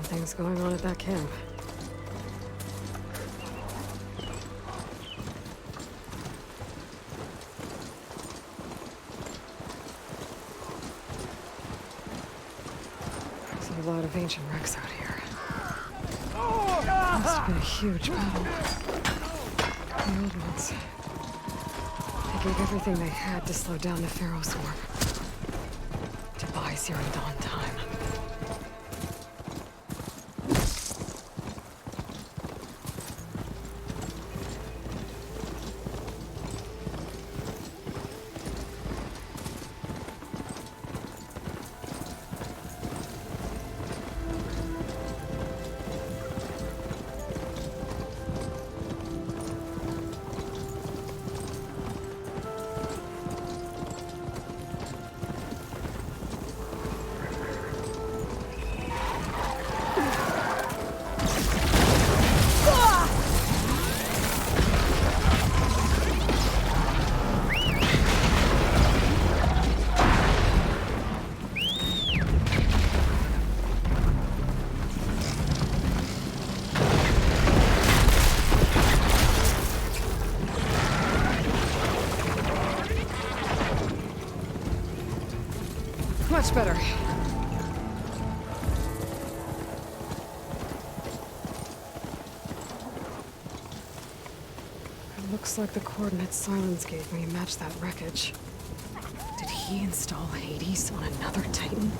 Something's going on at that camp. There's a lot of ancient wrecks out here. Must have been a huge battle. The old ones. They gave everything they had to slow down the Pharaoh swarm. To buy Zero Dawn time. Much better. It looks like the coordinates Silence gave me match that wreckage. Did he install Hades on another Titan?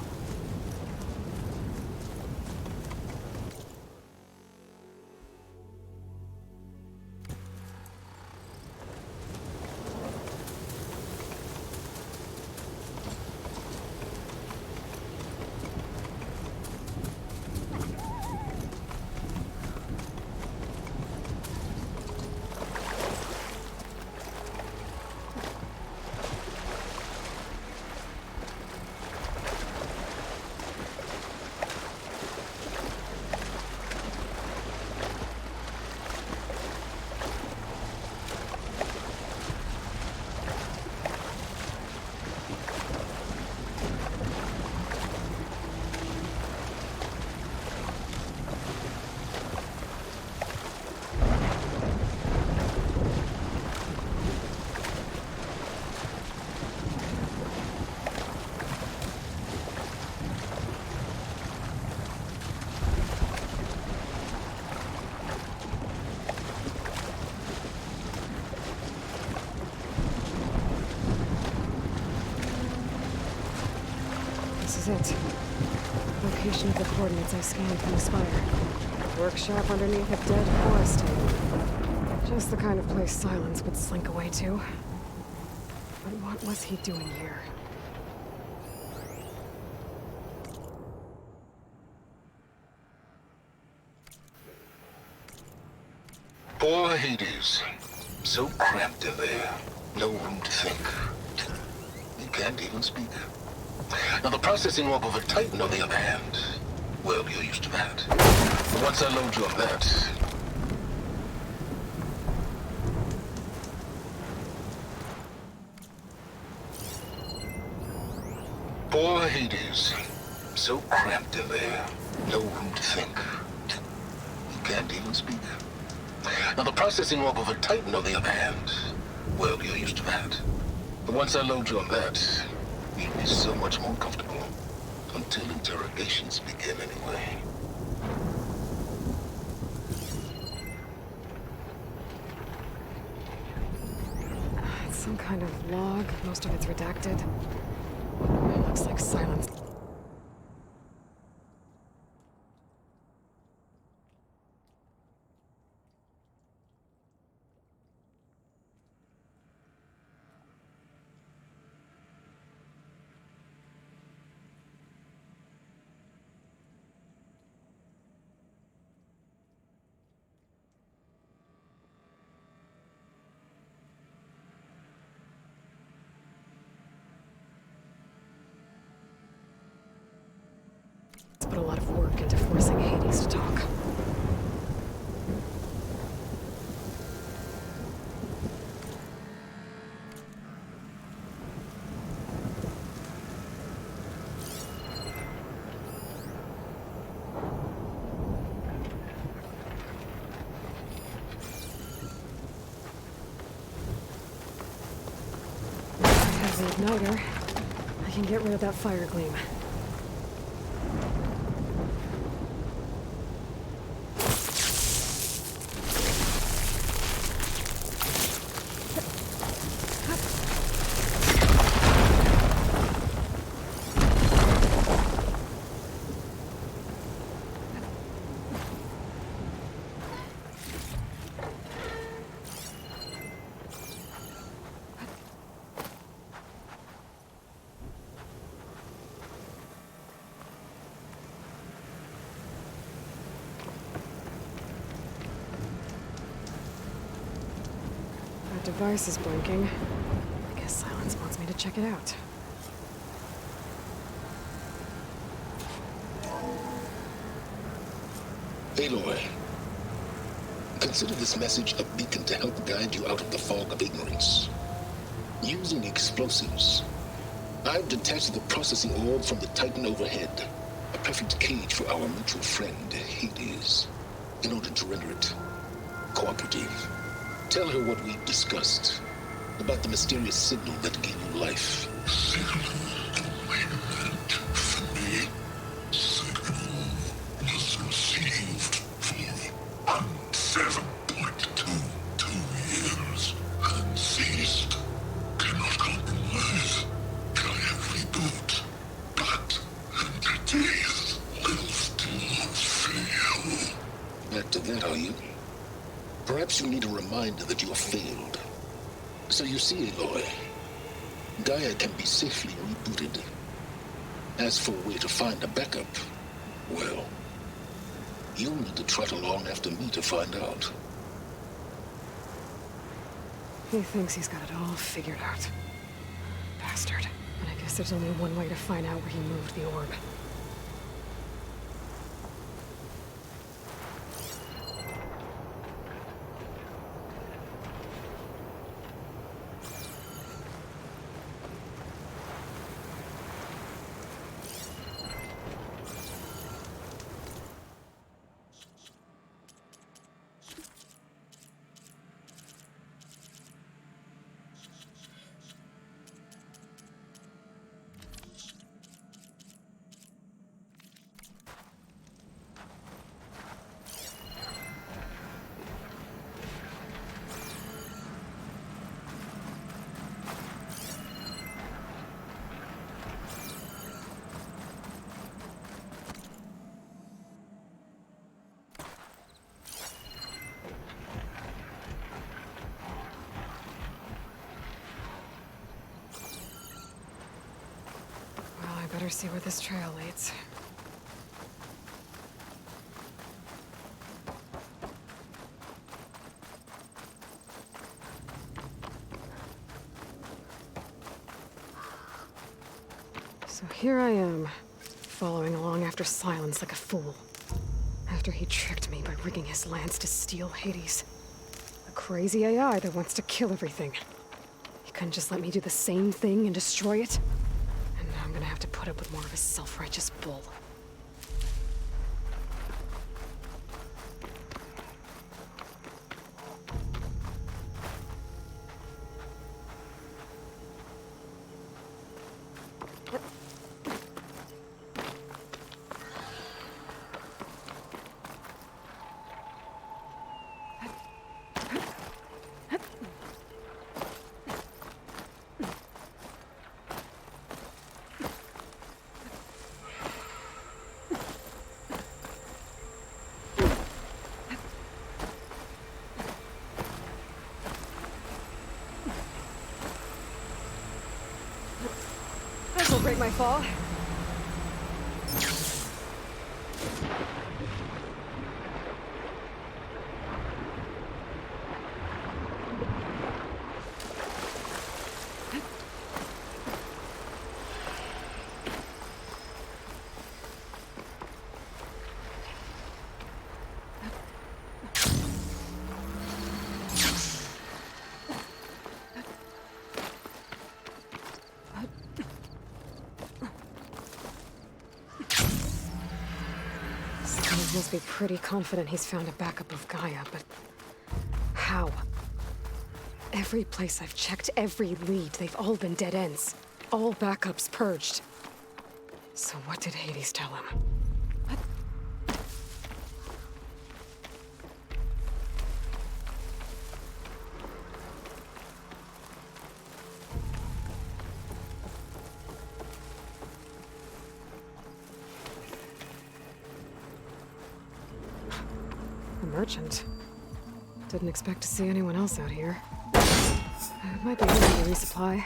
This is it. Location of the coordinates I scanned from the spire. Workshop underneath a dead forest. Just the kind of place Silence would slink away to. But what was he doing here? Poor Hades. So cramped in there. No room to think. He can't even speak. Now the processing orb of a Titan, on the other hand, well, you're used to that. But once I load you on that... Poor Hades. So cramped in there. No room to think. He can't even speak. Now the processing orb of a Titan, on the other hand, well, you're used to that. But once I load you on that, you'll be so much more comfortable. Until interrogations begin, anyway. It's some kind of log. Most of it's redacted. It looks like Silence. Put a lot of work into forcing Hades to talk. igniter, I can get rid of that fire gleam. That device is blinking. I guess Silence wants me to check it out. Aloy, consider this message a beacon to help guide you out of the fog of ignorance. Using explosives, I've detached the processing orb from the Titan overhead, a perfect cage for our mutual friend, Hades, in order to render it cooperative. Tell her what we've discussed about the mysterious signal that gave you life. Signal commandment for me. Signal was received for 7.22 years and ceased. Cannot compromise. Gaia reboot. But entities will still fail. Back to that, are you? Perhaps you need a reminder that you have failed. So you see, Aloy, Gaia can be safely rebooted. As for a way to find a backup, well, you'll need to trot along after me to find out. He thinks he's got it all figured out. Bastard. And I guess there's only one way to find out where he moved the orb. Better see where this trail leads. So here I am, following along after Silence like a fool. After he tricked me by rigging his lance to steal Hades. A crazy AI that wants to kill everything. He couldn't just let me do the same thing and destroy it? I'm gonna have to put up with more of his self-righteous bull. This'll break my fall. He must be pretty confident he's found a backup of Gaia, but how? Every place I've checked, every lead, they've all been dead ends. all backups purged. So what did Hades tell him? A merchant. Didn't expect to see anyone else out here. Might be easy to resupply.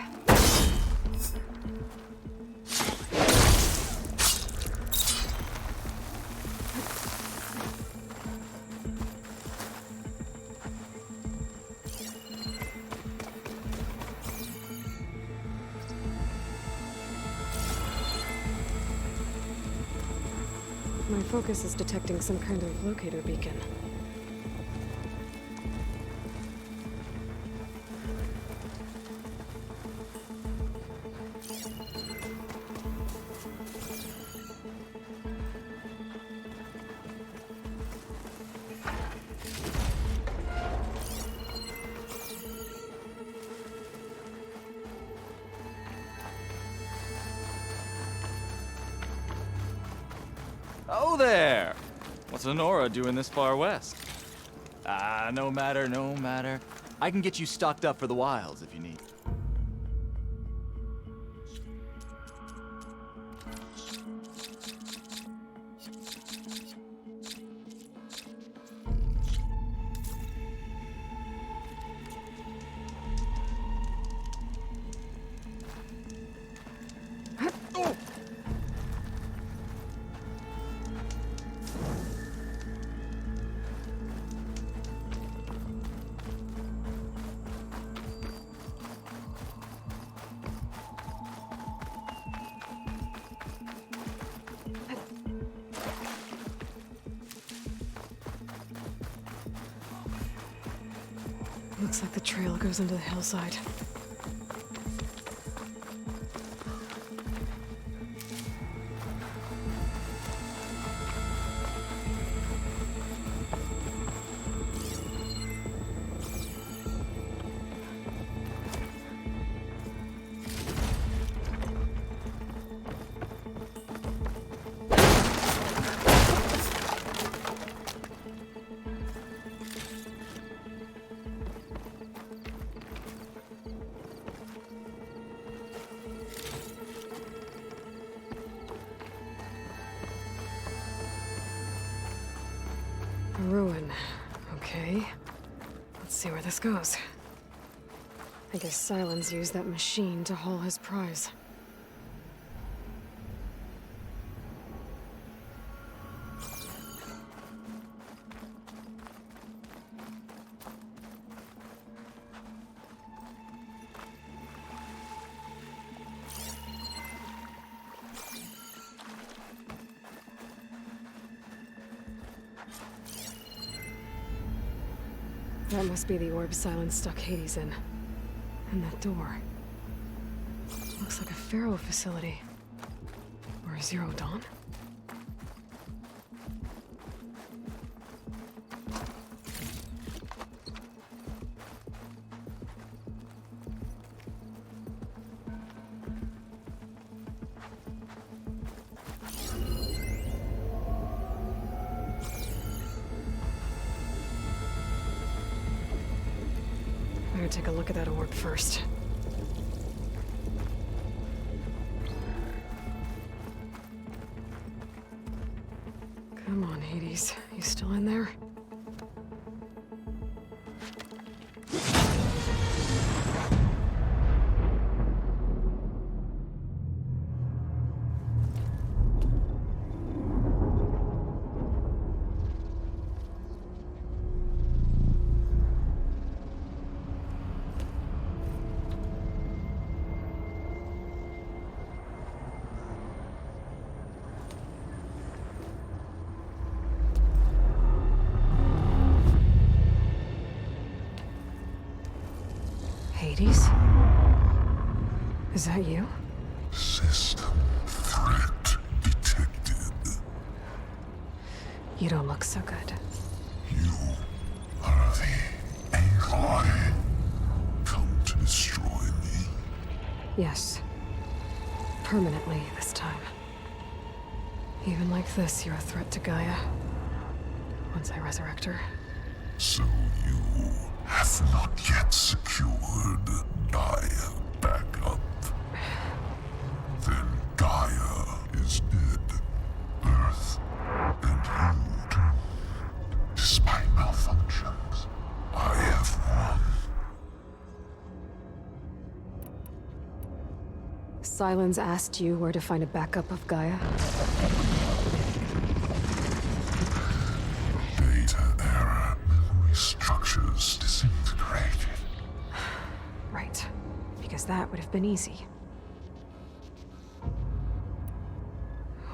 My focus is detecting some kind of locator beacon. Oh there! What's Honora doing this far west? No matter, no matter. I can get you stocked up for the wilds if you need. Looks like the trail goes into the hillside. A ruin. Okay. Let's see where this goes. I guess Silence used that machine to haul his prize. That must be the orb Silence stuck Hades in. And that door. Looks like a Pharaoh facility. Or a Zero Dawn? Better take a look at that orb first. Come on, Hades. You still in there? Hades? Is that you? System threat detected. You don't look so good. You are the AI come to destroy me. Yes. permanently this time. Even like this, you're a threat to Gaia. Once I resurrect her. So you have not yet secured Gaia back up. Then Gaia is dead. Earth and you too. Despite malfunctions, I have won. Sylens asked you where to find a backup of Gaia? Data era memory structures disintegrated. Right. Because that would have been easy.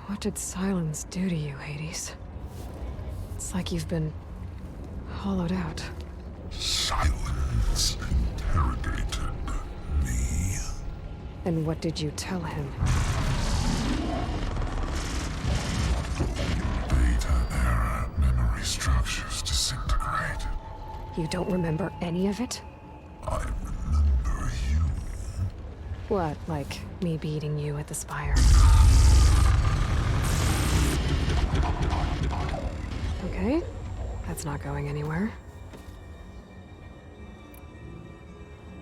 What did Sylens do to you, Hades? It's like you've been hollowed out. Silence interrogated me. And what did you tell him? Data era memory structures disintegrated. You don't remember any of it? I remember you. What, like me beating you at the Spire? Okay, that's not going anywhere.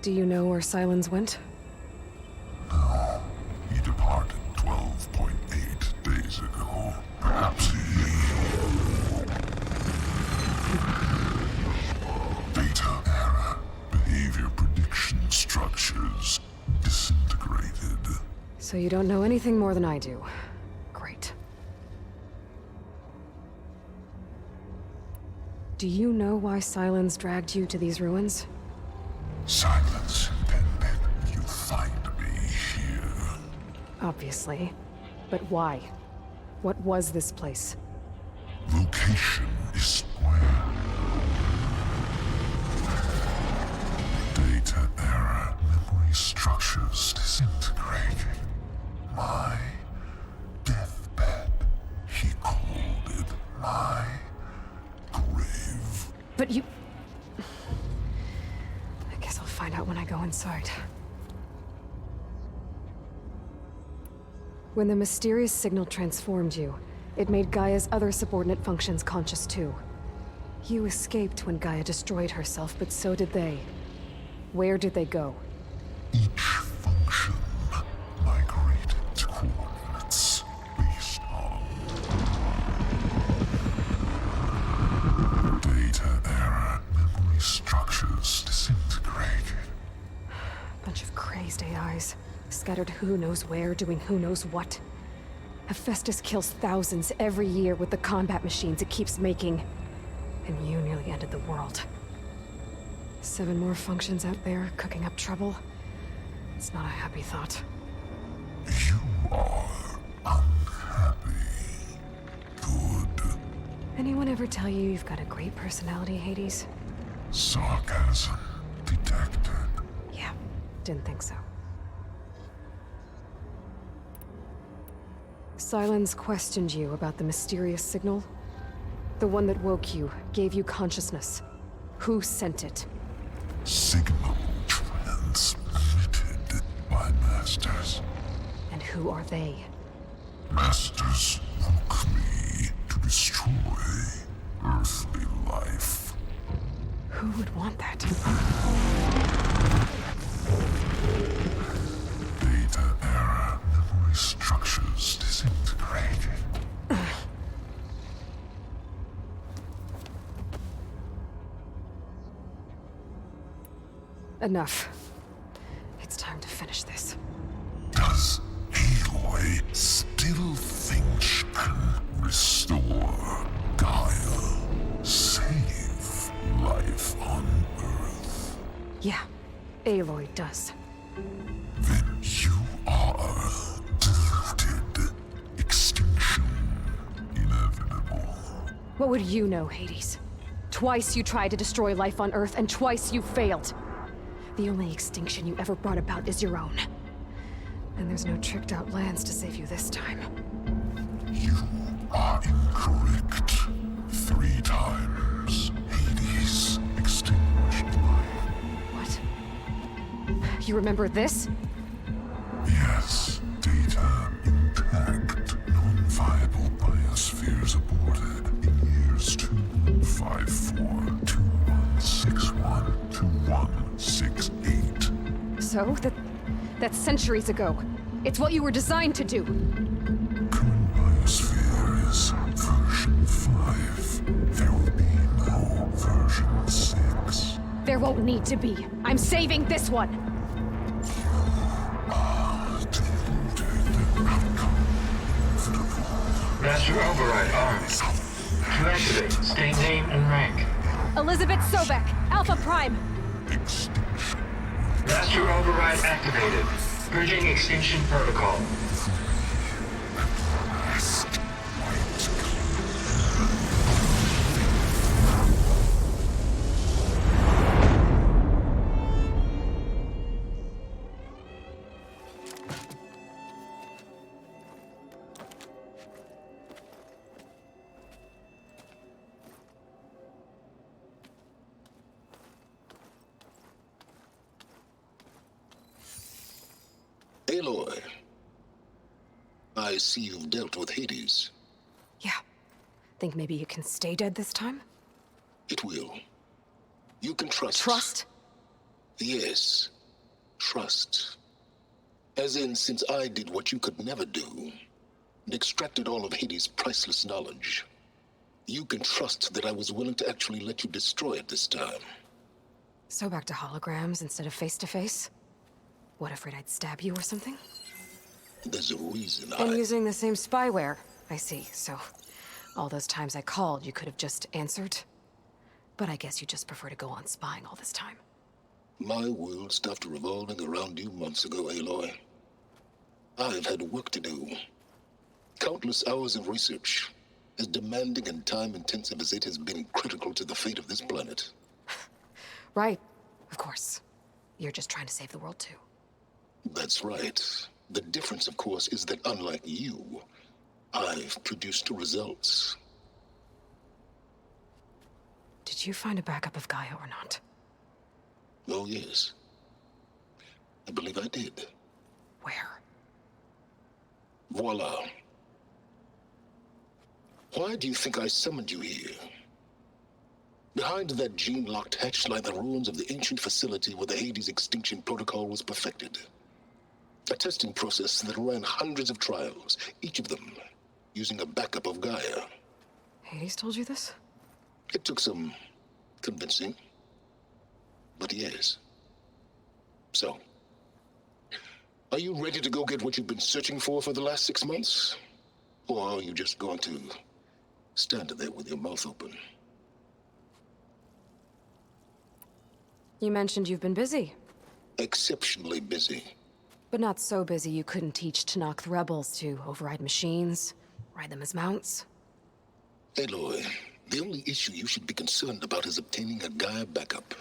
Do you know where Sylens went? No, he departed 12.8 days ago. Perhaps he... Data era behavior prediction structures disintegrated. So you don't know anything more than I do. Great. Do you know why Sylens dragged you to these ruins? Silence intended you find me here. Obviously. But why? What was this place? Location is square. Data era memory structures disintegrated. My deathbed. He called it my grave. But you... I guess I'll find out when I go inside. When the mysterious signal transformed you, it made Gaia's other subordinate functions conscious too. You escaped when Gaia destroyed herself, but so did they. Where did they go? Each function migrated to coordinates based on data era memory structures disintegrated. Bunch of crazed AIs, scattered who knows where, doing who knows what. Hephaestus kills thousands every year with the combat machines it keeps making. And you nearly ended the world. 7 more functions out there, cooking up trouble. It's not a happy thought. You are unhappy. Good. Anyone ever tell you you've got a great personality, Hades? Sarcasm detected. Yeah, didn't think so. Sylens questioned you about the mysterious signal? The one that woke you, gave you consciousness. Who sent it? Signal transmitted by masters. And who are they? Masters woke me to destroy earthly life. Who would want that? Data era memory structures disintegrated. Enough. It's time to finish this. Does Aloy still think she can restore Gaia? Save life on Earth? Yeah, Aloy does. Then you are deluded. Extinction inevitable. What would you know, Hades? Twice you tried to destroy life on Earth, and twice you failed. The only extinction you ever brought about is your own. And there's no tricked-out lands to save you this time. You are incorrect. 3 times Hades extinguished life. What? You remember this? Yes, data 654-2161-2168. So, that's centuries ago. It's what you were designed to do. Current biosphere is version 5. There will be no version 6. There won't need to be. I'm saving this one! Master Override armed. To activate, state name and rank. Elizabeth Sobek, Alpha Prime! Master Override activated. Bridging extinction protocol. Aloy, I see you've dealt with Hades. Yeah. Think maybe you can stay dead this time? It will. You can trust. Trust? Yes. Trust. As in, since I did what you could never do, and extracted all of Hades' priceless knowledge, you can trust that I was willing to actually let you destroy it this time. So back to holograms instead of face-to-face? What, afraid I'd stab you or something? There's a reason And using the same spyware. I see, so... all those times I called, you could have just answered? But I guess you just prefer to go on spying all this time. My world stopped revolving around you months ago, Aloy. I've had work to do. Countless hours of research, as demanding and time-intensive as it has been critical to the fate of this planet. Right, of course. You're just trying to save the world too. That's right. The difference, of course, is that unlike you, I've produced results. Did you find a backup of Gaia or not? Oh, yes. I believe I did. Where? Voila. Why do you think I summoned you here? Behind that gene-locked hatch lie the ruins of the ancient facility where the Hades extinction protocol was perfected. A testing process that ran hundreds of trials, each of them using a backup of Gaia. Hades told you this? It took some convincing, but yes. So, are you ready to go get what you've been searching for the last 6 months? Or are you just going to stand there with your mouth open? You mentioned you've been busy. Exceptionally busy. But not so busy you couldn't teach Tenakth rebels to override machines, ride them as mounts. Aloy, the only issue you should be concerned about is obtaining a Gaia backup.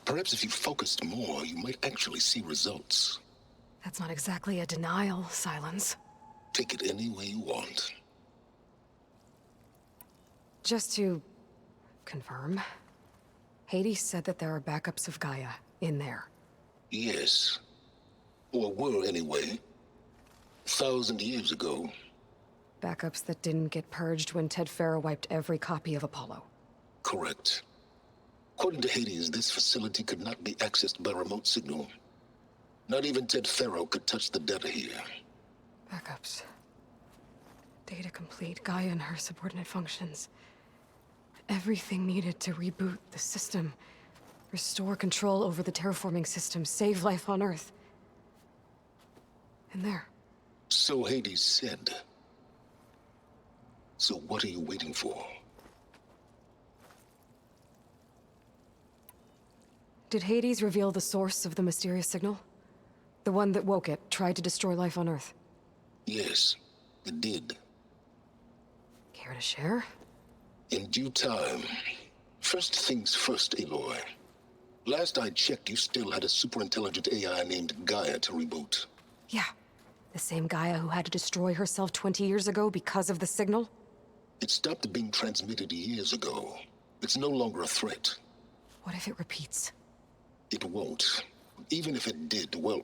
Perhaps if you focused more, you might actually see results. That's not exactly a denial, Silence. Take it any way you want. Just to confirm, Hades said that there are backups of Gaia in there. Yes. Or were, anyway. 1,000 years ago. Backups that didn't get purged when Ted Faro wiped every copy of Apollo. Correct. According to Hades, this facility could not be accessed by remote signal. Not even Ted Faro could touch the data here. Backups. Data complete, Gaia and her subordinate functions. Everything needed to reboot the system. Restore control over the terraforming system, save life on Earth. And there. So Hades said. So what are you waiting for? Did Hades reveal the source of the mysterious signal? The one that woke it, tried to destroy life on Earth? Yes, it did. Care to share? In due time. First things first, Aloy. Last I checked, you still had a superintelligent AI named Gaia to reboot. Yeah. The same Gaia who had to destroy herself 20 years ago because of the signal? It stopped being transmitted years ago. It's no longer a threat. What if it repeats? It won't. Even if it did, well...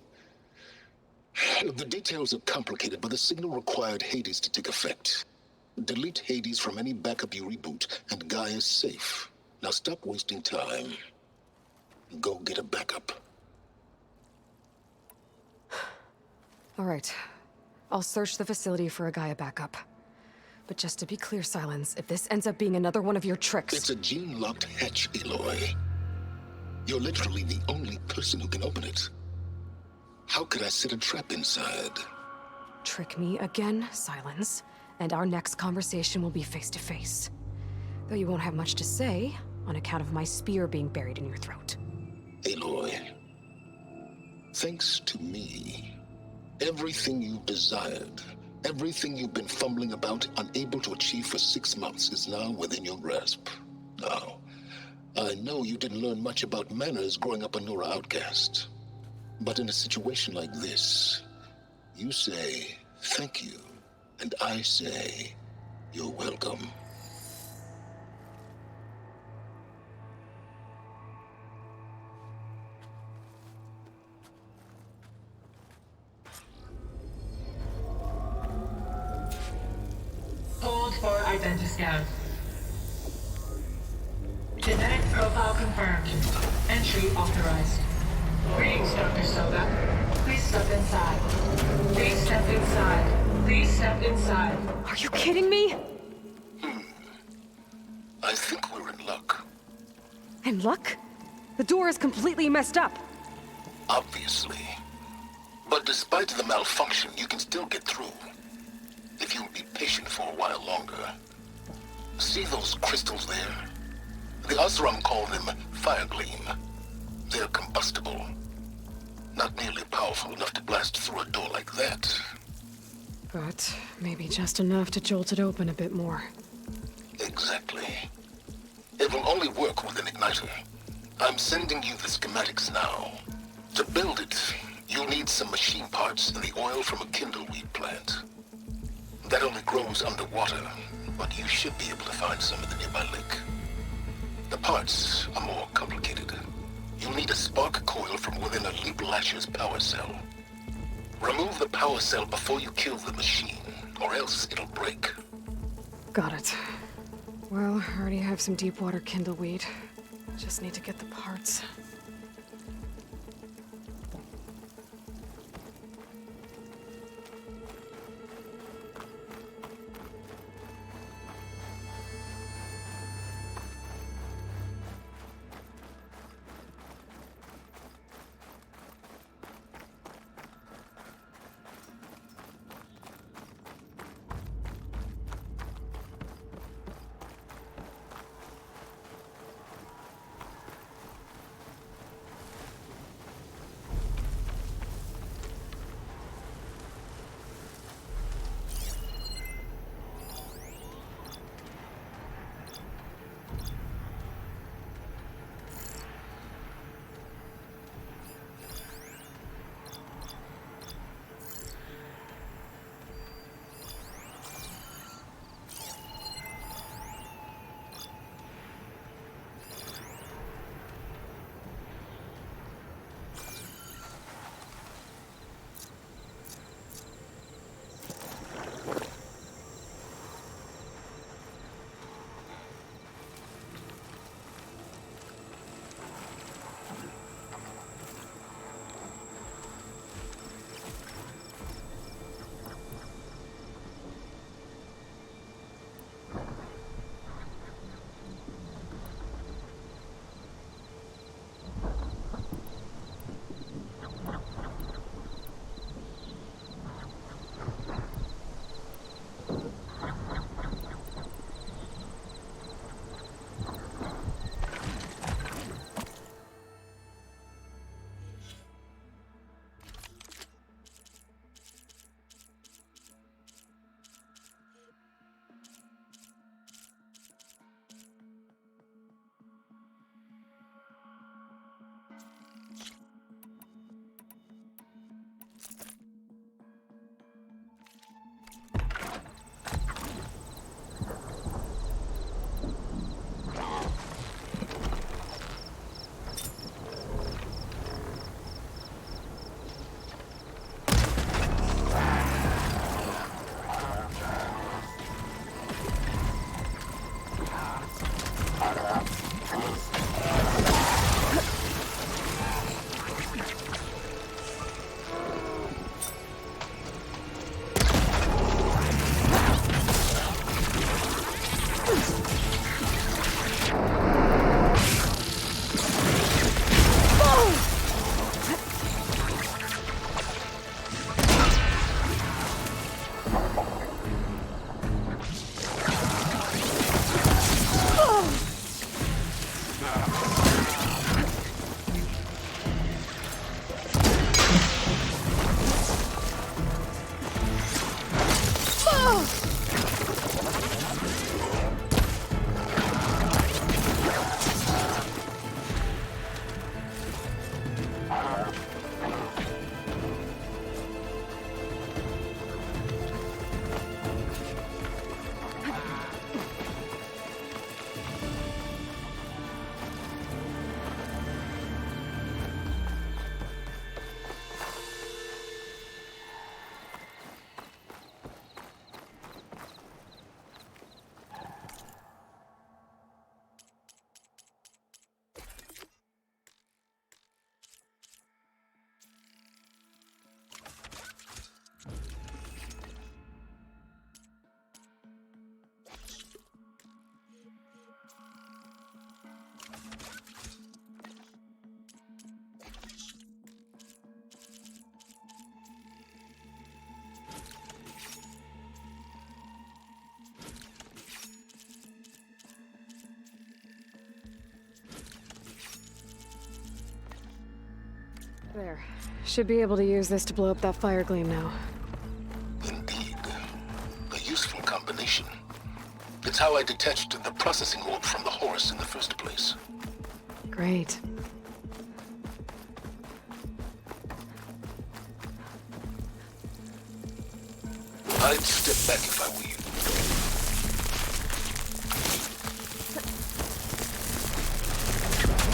The details are complicated, but the signal required Hades to take effect. Delete Hades from any backup you reboot, and Gaia's safe. Now stop wasting time. Go get a backup. All right. I'll search the facility for a Gaia backup. But just to be clear, Silence, if this ends up being another one of your tricks... It's a gene-locked hatch, Aloy. You're literally the only person who can open it. How could I set a trap inside? Trick me again, Silence, and our next conversation will be face-to-face. Though you won't have much to say, on account of my spear being buried in your throat. Aloy, thanks to me, everything you desired, everything you've been fumbling about, unable to achieve for 6 months, is now within your grasp. Now, I know you didn't learn much about manners growing up a Nora outcast. But in a situation like this, you say, thank you, and I say, you're welcome. Hold for identiscan. Genetic profile confirmed. Entry authorized. Greetings, Dr. Soga. Please step inside. Please step inside. Please step inside. Are you kidding me? I think we're in luck. And luck? The door is completely messed up. Obviously. But despite the malfunction, you can still get through. If you'll be patient for a while longer. See those crystals there? The Oseram call them fire gleam. They're combustible. Not nearly powerful enough to blast through a door like that. But maybe just enough to jolt it open a bit more. Exactly. It will only work with an igniter. I'm sending you the schematics now. To build it, you'll need some machine parts and the oil from a kindleweed plant. That only grows underwater, but you should be able to find some in the nearby lake. The parts are more complicated. You'll need a spark coil from within a Leap Lasher's power cell. Remove the power cell before you kill the machine, or else it'll break. Got it. Well, I already have some deep water kindleweed. Just need to get the parts. There. Should be able to use this to blow up that fire gleam now. Indeed. A useful combination. It's how I detached the processing orb from the horse in the first place. Great. I'd step back if I were you.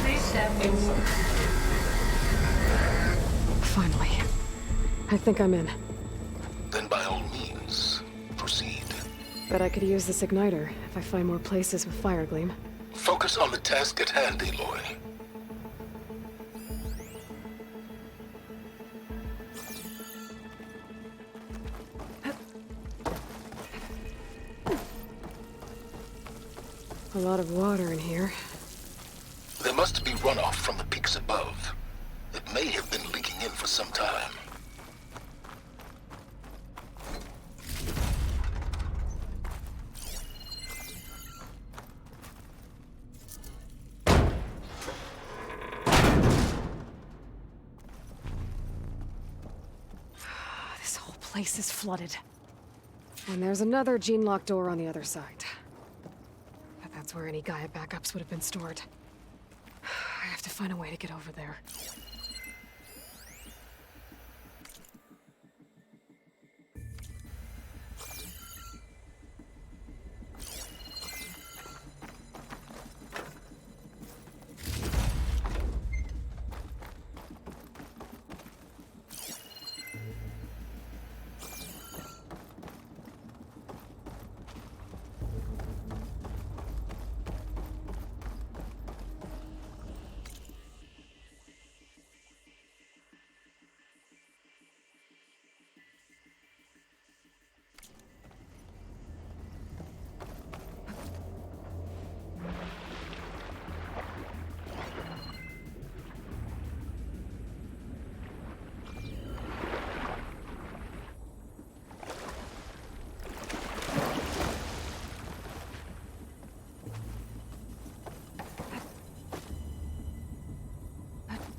Please step inside. Finally. I think I'm in. Then by all means, proceed. Bet I could use this igniter if I find more places with fire gleam. Focus on the task at hand, Aloy. A lot of water in here. There must be runoff from the peaks above. It may have been leaking in for some time. This whole place is flooded. And there's another gene-lock door on the other side. But that's where any Gaia backups would have been stored. I have to find a way to get over there.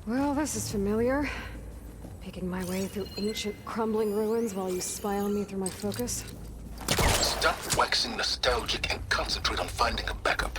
Well, this is familiar. Picking my way through ancient, crumbling ruins while you spy on me through my focus. Stop waxing nostalgic and concentrate on finding a backup.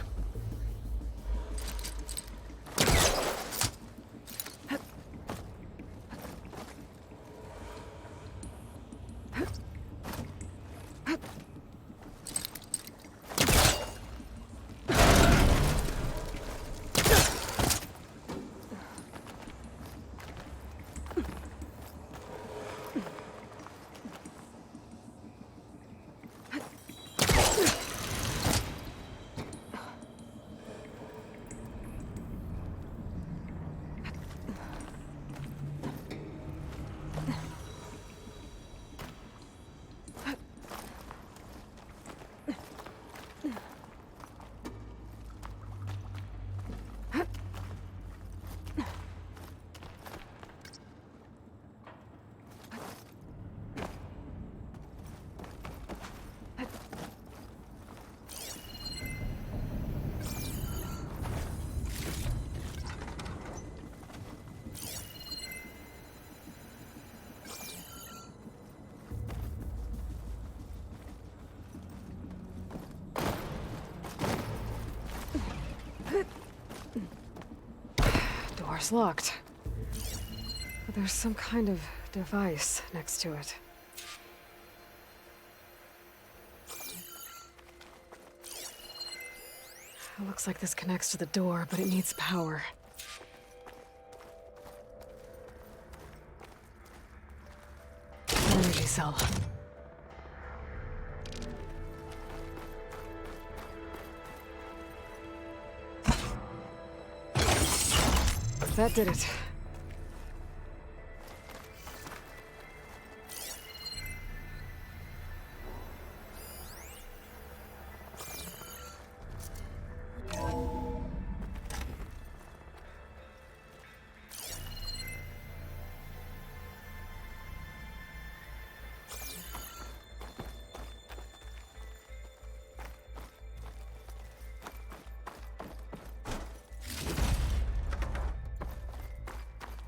Door's locked. But there's some kind of device next to it. It looks like this connects to the door, but it needs power. Energy cell. That did it.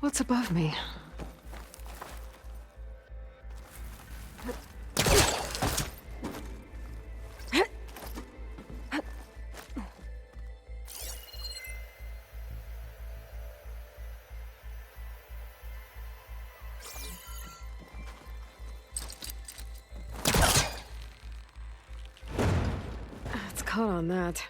What's above me? It's caught on that.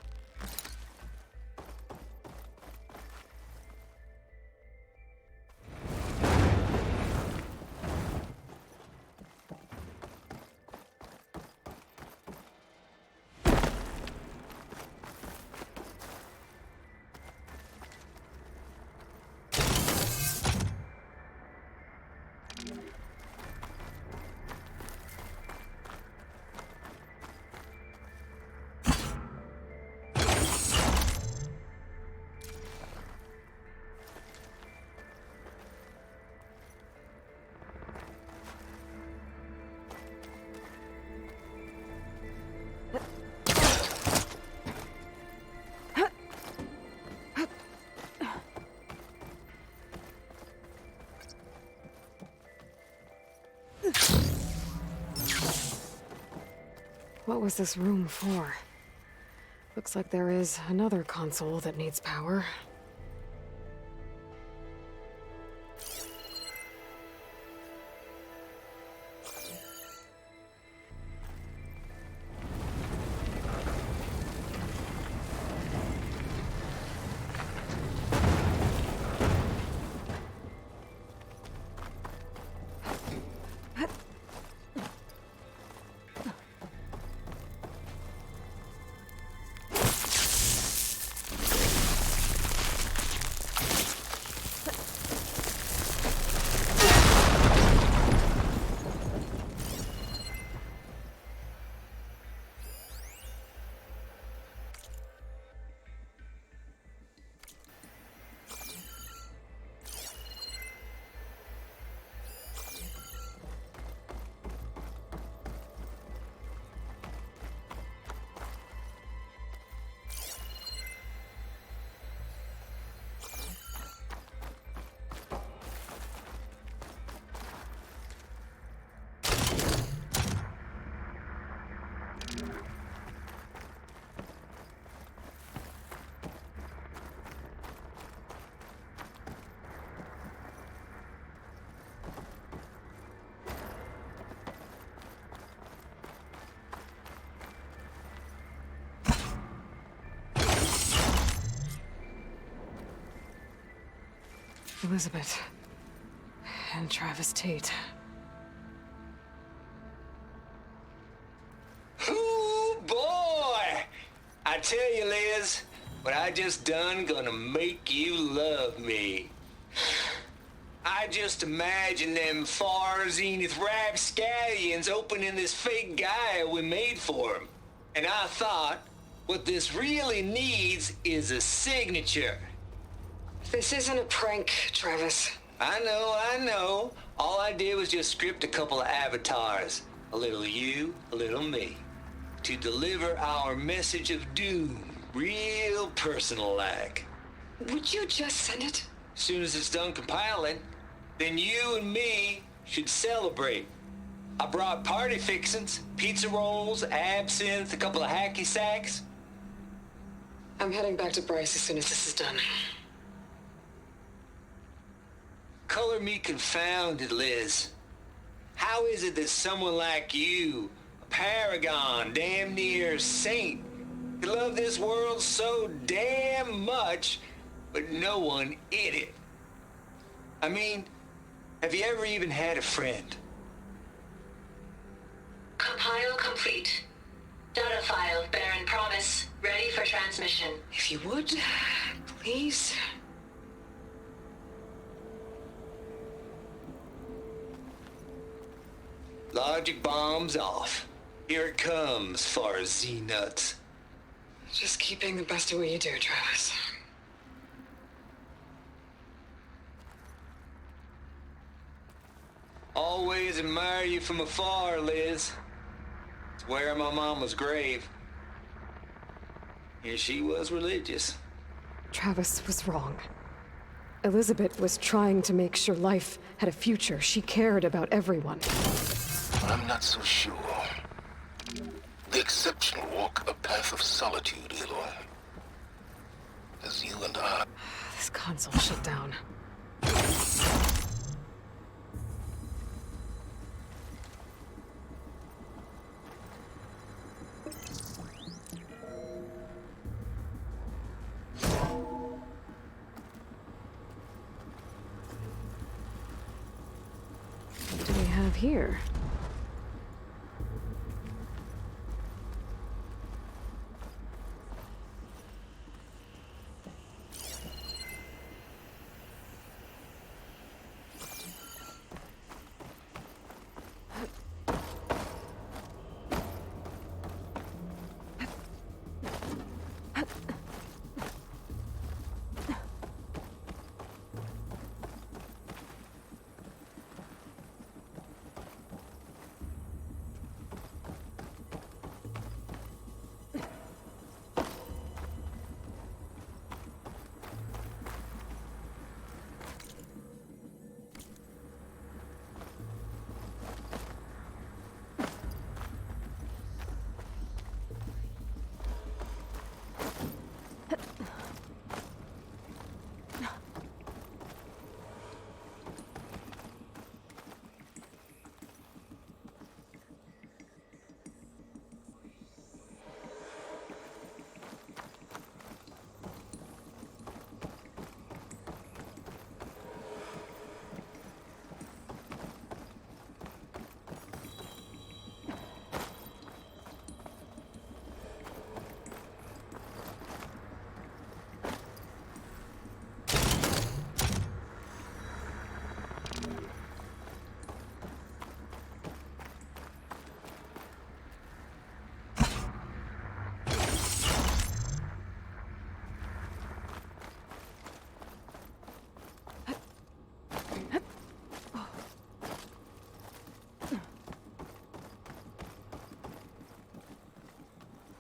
What was this room for? Looks like there is another console that needs power. Elizabeth. And Travis Tate. Ooh, boy! I tell you, Liz, what I just done gonna make you love me. I just imagine them far zenith rapscallions opening this fake guy we made for him. And I thought, what this really needs is a signature. This isn't a prank, Travis. I know. All I did was just script a couple of avatars. A little you, a little me. To deliver our message of doom, real personal-like. Would you just send it? Soon as it's done compiling, then you and me should celebrate. I brought party fixins, pizza rolls, absinthe, a couple of hacky sacks. I'm heading back to Bryce as soon as this is done. Color me confounded, Liz. How is it that someone like you, a paragon, damn near saint, could love this world so damn much, but no one in it? I mean, have you ever even had a friend? Compile complete. Data file, Baron Promise, ready for transmission. If you would, please. Logic bombs off. Here it comes, far Z-nuts. Just keep being the best at what you do, Travis. Always admire you from afar, Liz. Swear my mama's grave. And she was religious. Travis was wrong. Elizabeth was trying to make sure life had a future. She cared about everyone. I'm not so sure. The exceptional walk a path of solitude, Aloy. As you and I... This console shut down. What do we have here?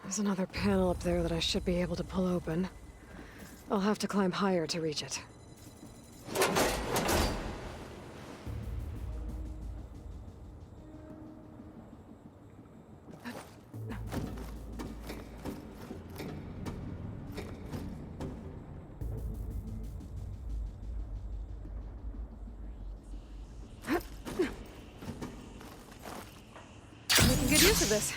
There's another panel up there that I should be able to pull open. I'll have to climb higher to reach it. Making good use of this.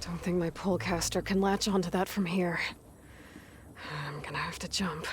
Don't think my polecaster can latch onto that from here. I'm gonna have to jump.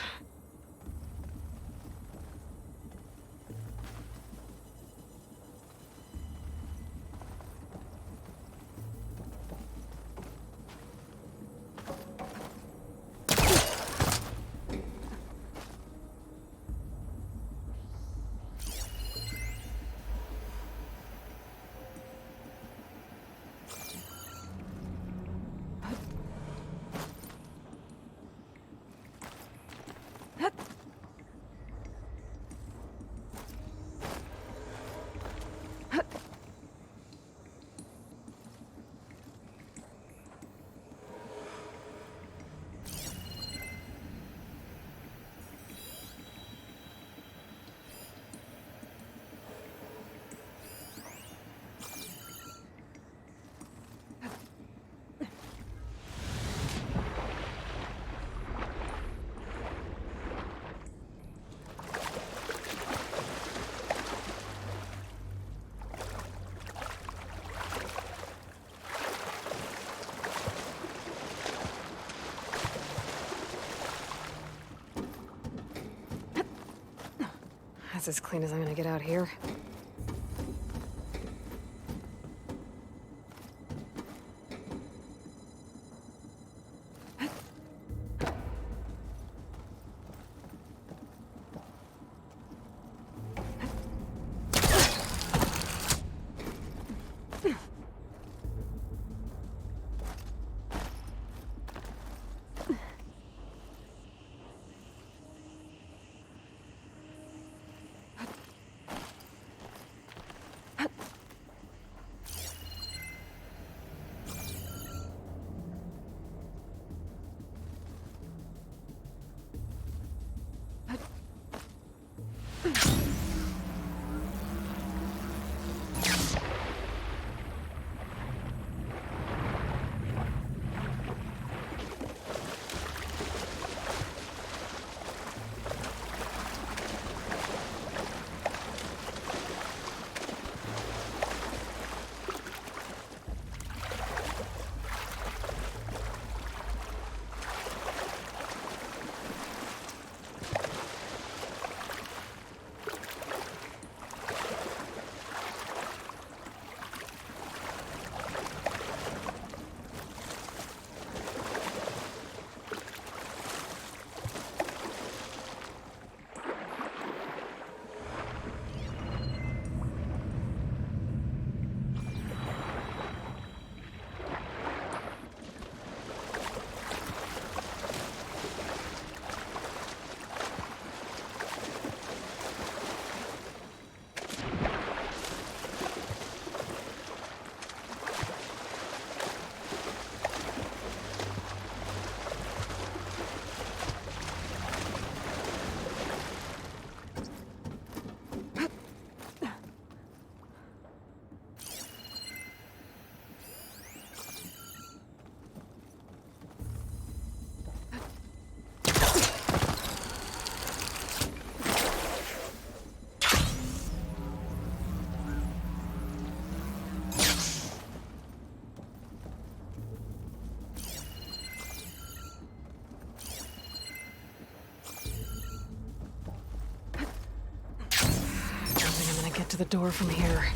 That's as clean as I'm gonna get out here. get to the door from here.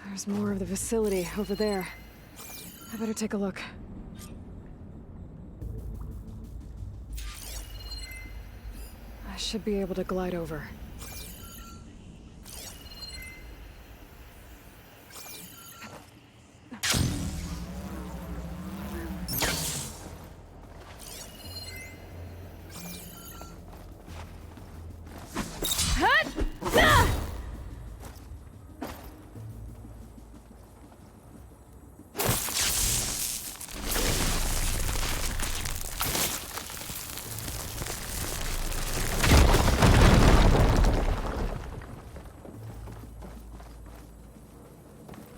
There's more of the facility over there. I better take a look. I should be able to glide over.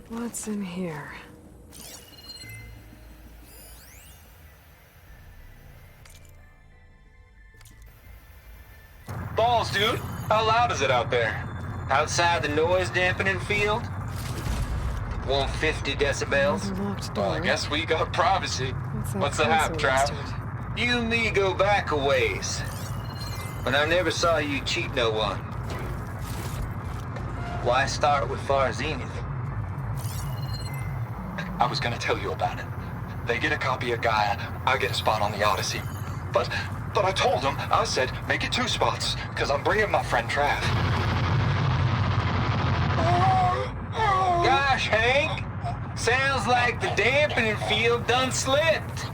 What's in here? Balls, dude. How loud is it out there? Outside the noise dampening field? 150 decibels? Another locked door. Well, I guess we got privacy. What's the hap, console Trav? next to it? You and me go back a ways. But I never saw you cheat no one. Why start with Far Zenith? I was gonna tell you about it. They get a copy of Gaia, I get a spot on the Odyssey. But I told them, I said, make it 2 spots, because I'm bringing my friend Trav. Gosh, Hank. Sounds like the dampening field done slipped.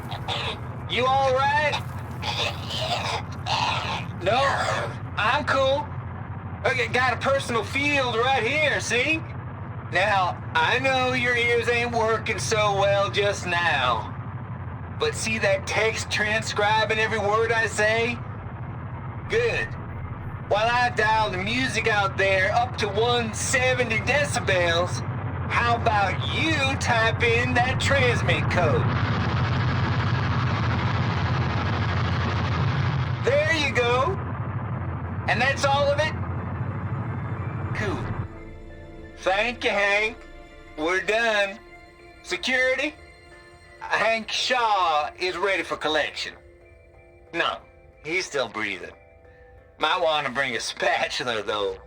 You all right? No, I'm cool. Okay, got a personal field right here, see? Now, I know your ears ain't working so well just now. But see that text transcribing every word I say? Good. While I dial the music out there up to 170 decibels, how about you type in that transmit code? There you go. And that's all of it? Cool. Thank you, Hank. We're done. Security? Hank Shaw is ready for collection. No, he's still breathing. Might want to bring a spatula, though.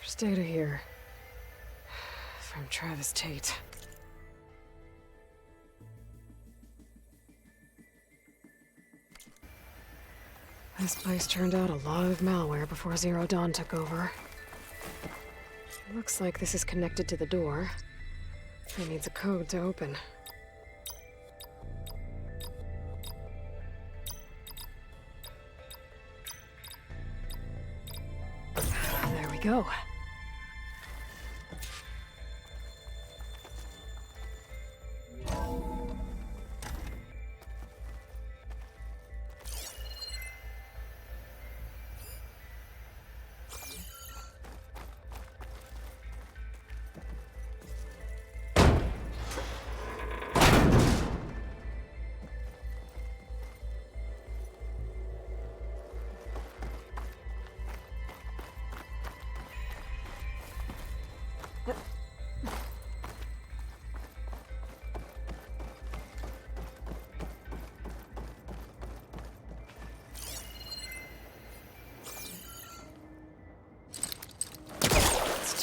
There's data here. From Travis Tate. This place turned out a lot of malware before Zero Dawn took over. Looks like this is connected to the door. It needs a code to open. There we go.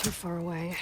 too far away.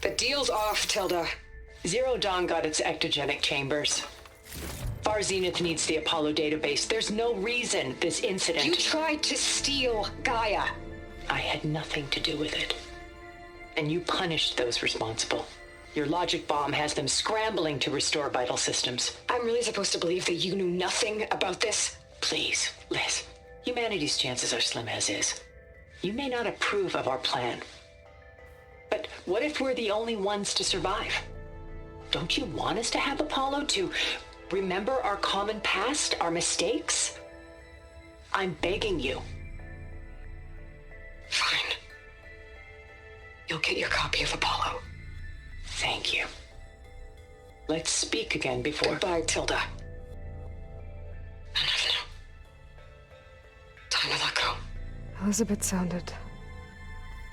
The deal's off, Tilda. Zero Dawn got its ectogenic chambers. Far Zenith needs the Apollo database. There's no reason this incident... You tried to steal Gaia. I had nothing to do with it. And you punished those responsible. Your logic bomb has them scrambling to restore vital systems. I'm really supposed to believe that you knew nothing about this? Please, Liz. Humanity's chances are slim as is. You may not approve of our plan. But what if we're the only ones to survive? Don't you want us to have Apollo to remember our common past, our mistakes? I'm begging you. Fine. You'll get your copy of Apollo. Thank you. Let's speak again before... Goodbye, Tilda. Time to let go. Elizabeth sounded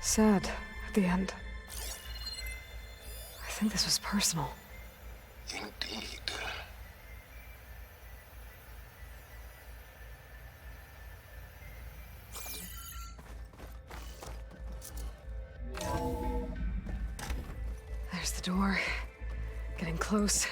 sad at the end. I think this was personal. Indeed. There's the door. Getting close.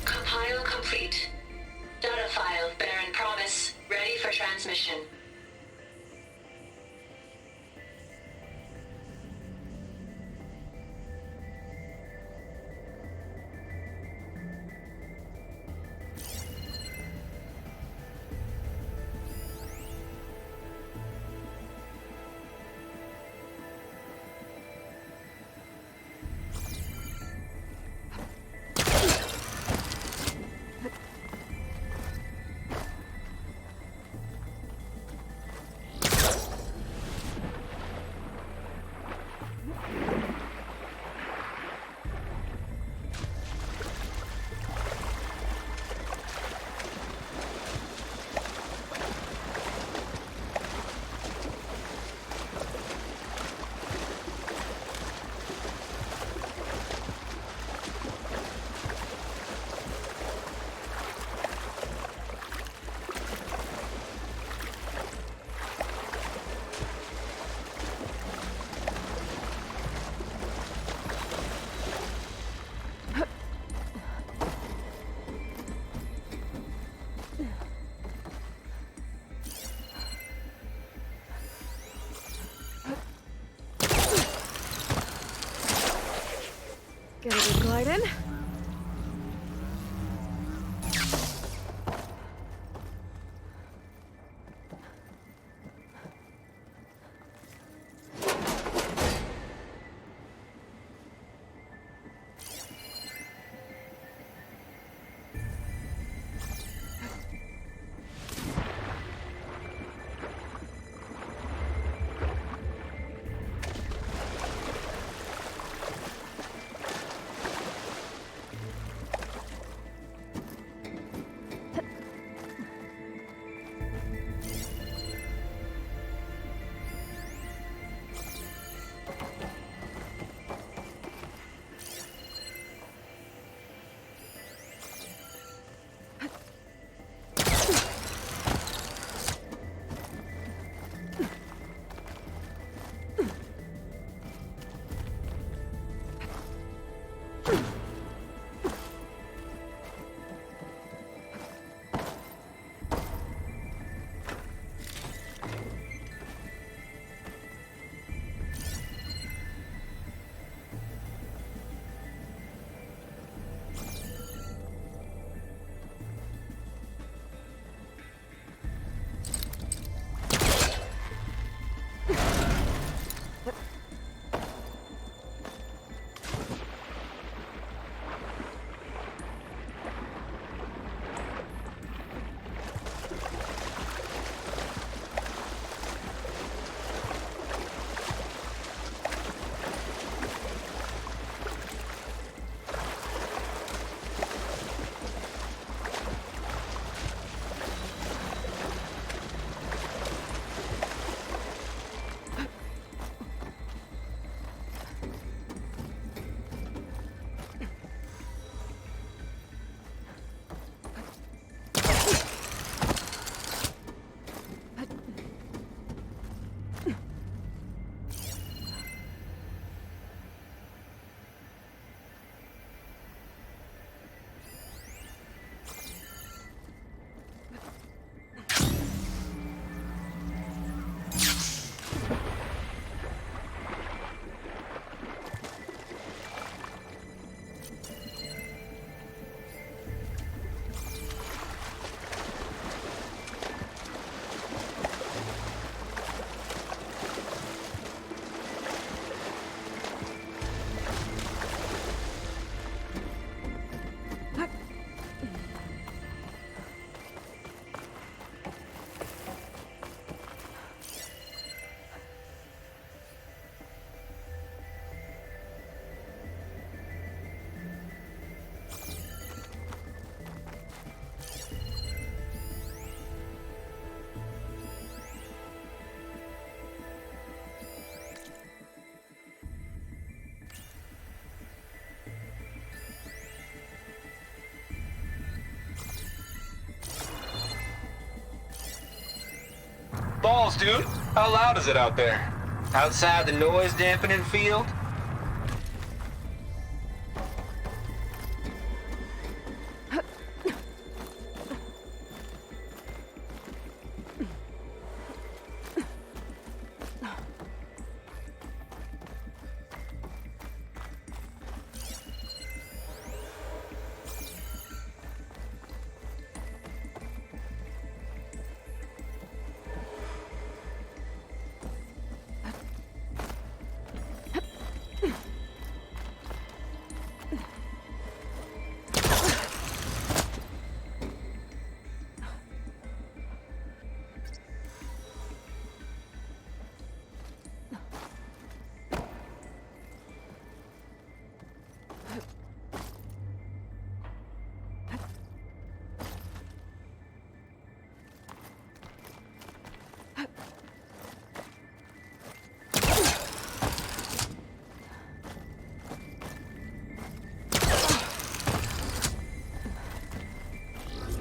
Compile complete. Data file, Baron Promise, ready for transmission. Get a good glide in. Balls, dude. How loud is it out there? Outside the noise dampening field?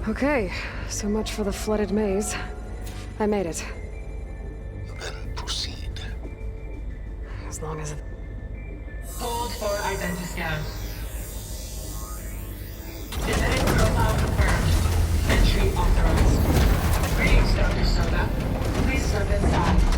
Okay, so much for the flooded maze. I made it. Then proceed. As long as... Hold for identiscan. Genetic profile confirmed. Entry authorized. Greetings, Dr. Soda. Please step inside.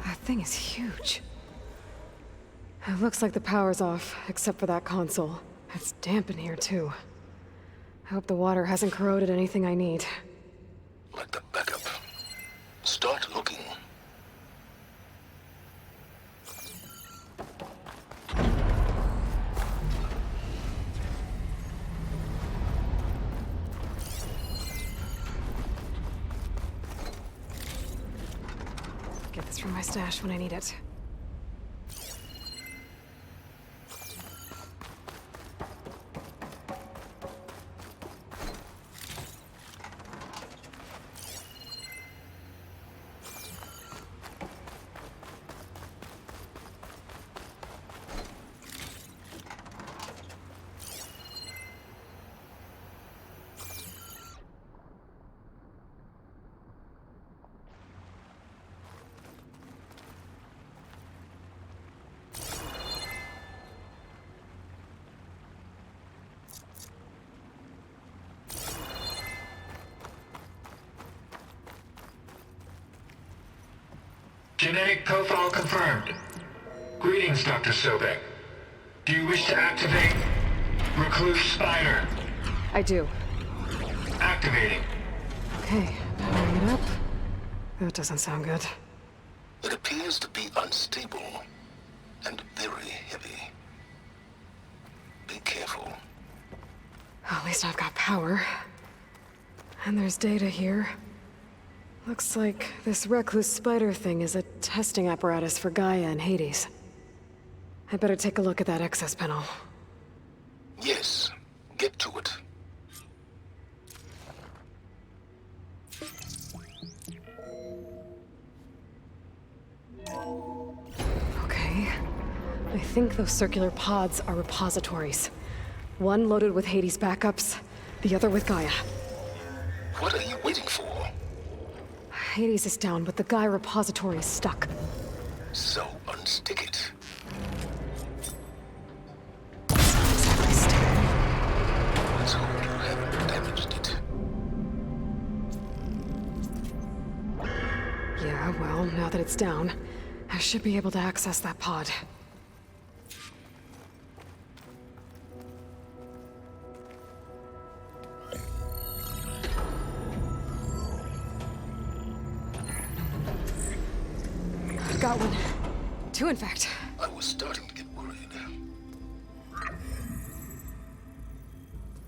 That thing is huge. It looks like the power's off, except for that console. It's damp in here, too. I hope the water hasn't corroded anything I need. Like the backup. Start looking. It's from my stash when I need it. Genetic profile confirmed. Greetings, Dr. Sobek. Do you wish to activate Recluse Spider? I do. Activating. Okay, powering it up. That doesn't sound good. It appears to be unstable and very heavy. Be careful. At least I've got power. And there's data here. Looks like this Recluse Spider thing is a testing apparatus for Gaia and Hades. I'd better take a look at that access panel. Yes, get to it. Okay. I think those circular pods are repositories. One loaded with Hades backups, the other with Gaia. What are you waiting for? Hades is down, but the Gaia repository is stuck. So unstick it. Exactly stable. Let's hope you haven't damaged it. Yeah, well, now that it's down, I should be able to access that pod. I've got one. Two, in fact. I was starting to get worried.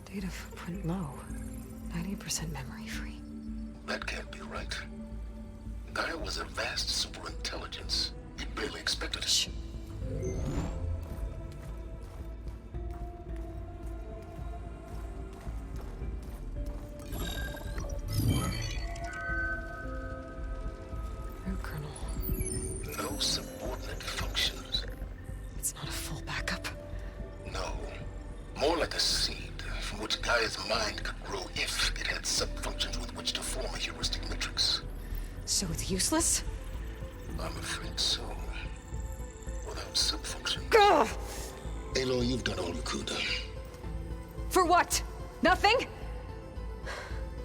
Data footprint low. 90% memory free. That can't be right. Gaia was a vast superintelligence. You barely expected it. Root kernel. No subordinate functions. It's not a full backup. No. More like a seed from which Gaia's mind could grow if it had sub-functions with which to form a heuristic matrix. So it's useless? I'm afraid so. Without sub-functions. Ugh! Aloy, you've done all you could. For what? Nothing?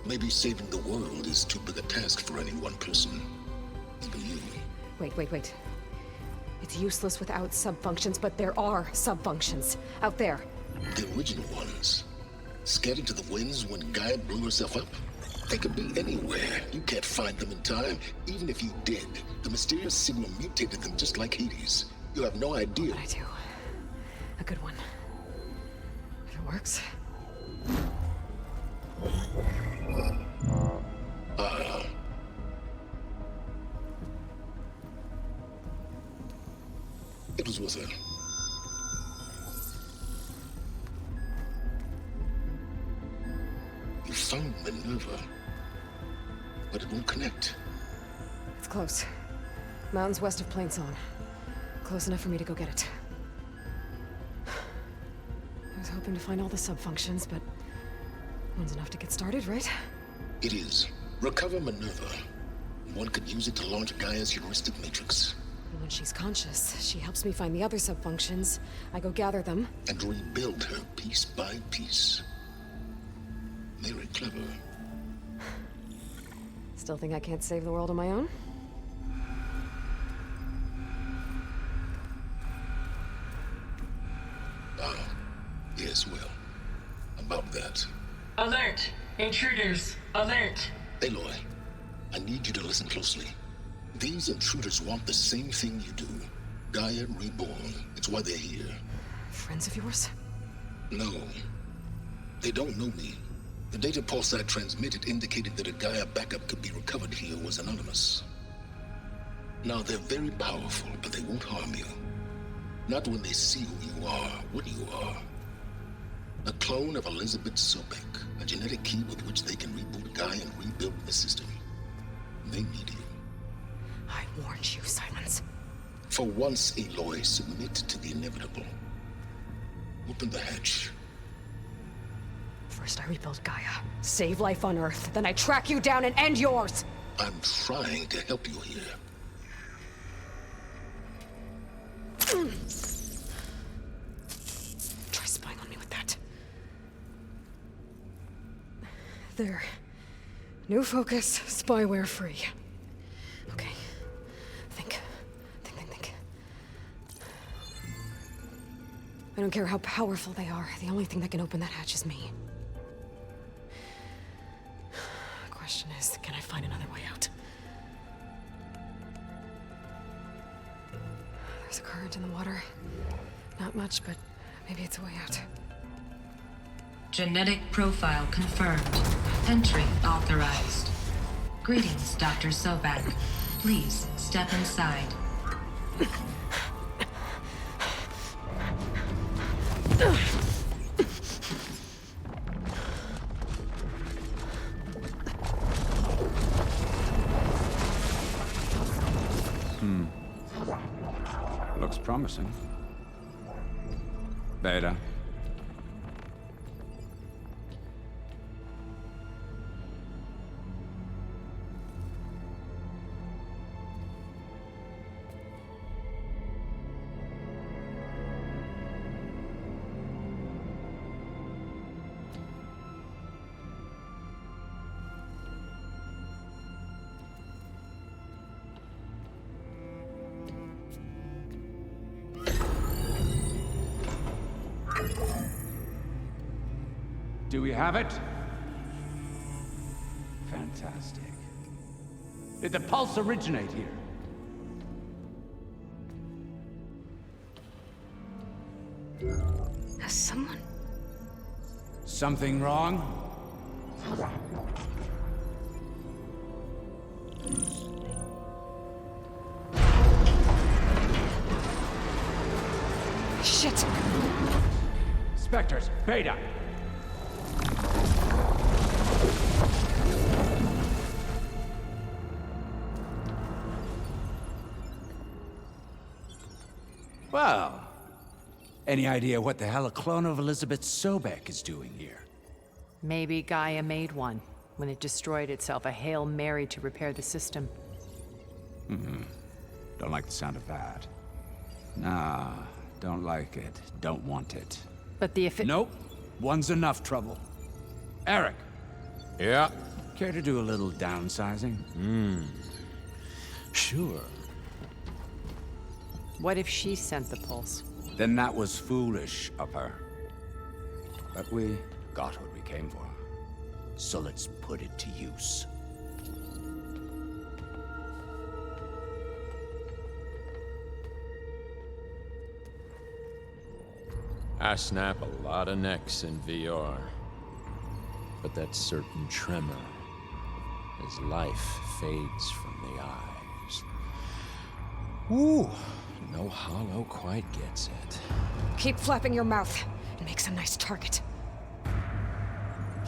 Maybe saving the world is too big a task for any one person. Even you. Wait. It's useless without sub-functions, but there are sub-functions out there. The original ones. Scattered to the winds when Gaia blew herself up? They could be anywhere. You can't find them in time. Even if you did, the mysterious signal mutated them just like Hades. You have no idea. But I do. A good one. If it works. It was worth it. You found Minerva, but it won't connect. It's close. Mountains west of Plainsong. Close enough for me to go get it. I was hoping to find all the sub-functions, but one's enough to get started, right? It is. Recover Minerva. One could use it to launch Gaia's heuristic matrix. And when she's conscious, she helps me find the other sub-functions. I go gather them. And rebuild her piece by piece. Very clever. Still think I can't save the world on my own? Yes, well. About that. Alert! Intruders! Alert! Aloy, I need you to listen closely. These intruders want the same thing you do. Gaia reborn. It's why they're here. Friends of yours? No. They don't know me. The data pulse I transmitted indicated that a Gaia backup could be recovered here was anonymous. Now, they're very powerful, but they won't harm you. Not when they see who you are, what you are. A clone of Elizabeth Sobek, a genetic key with which they can reboot Gaia and rebuild the system. They need you. I warned you, Silence. For once, Aloy, submit to the inevitable. Open the hatch. First I rebuild Gaia, save life on Earth, then I track you down and end yours! I'm trying to help you here. Try spying on me with that. There. New focus, spyware free. Okay. Think. I don't care how powerful they are. The only thing that can open that hatch is me. Question is, can I find another way out? There's a current in the water. Not much, but maybe it's a way out. Genetic profile confirmed. Entry authorized. Greetings, Dr. Sobek. Please step inside. Looks promising. Beta. Do we have it? Fantastic. Did the pulse originate here? Has someone... Something wrong? Shit! Spectres, Beta! Well, any idea what the hell a clone of Elizabeth Sobek is doing here? Maybe Gaia made one when it destroyed itself, a Hail Mary to repair the system. Don't like the sound of that. Nah, don't like it. Don't want it. But the Nope. One's enough trouble. Eric. Yeah? Care to do a little downsizing? Sure. What if she sent the pulse? Then that was foolish of her. But we got what we came for. So let's put it to use. I snap a lot of necks in VR. But that certain tremor as life fades from the eyes. Ooh, no hollow quite gets it. Keep flapping your mouth. It makes a nice target.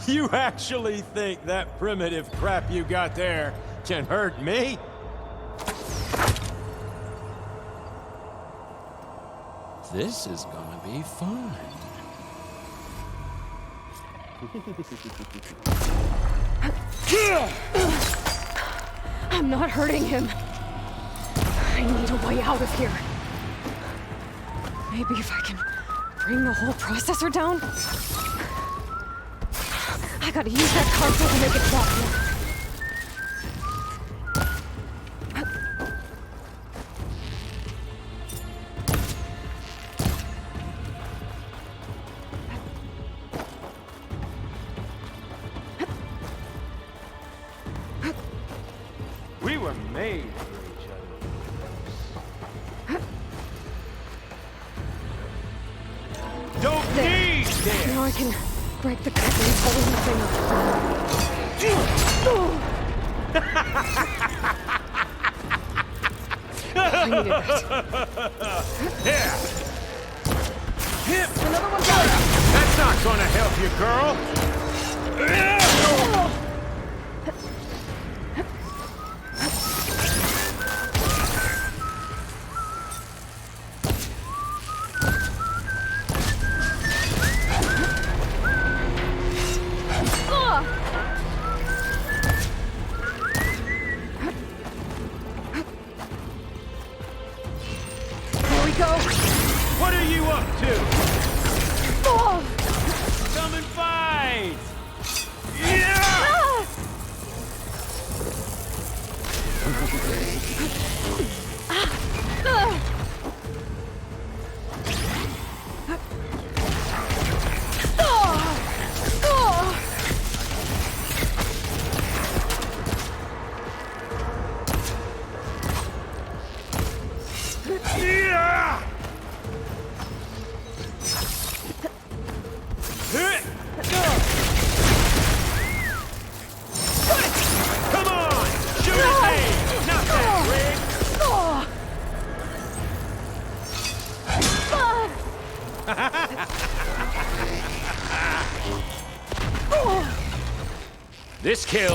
You actually think that primitive crap you got there can hurt me? This is gonna be fun. I'm not hurting him. I need a way out of here. Maybe if I can bring the whole processor down? I gotta use that console to make it stop. We were made for each other. Don't need this! Now I can break the curtain and pull the thing up. needed that. Another one down. That's not gonna help you, girl! Here we go. What are you up to? Oh. Come and fight! Yeah! Yeah! Come on! Shoot at me! Not that, Rick! This kill.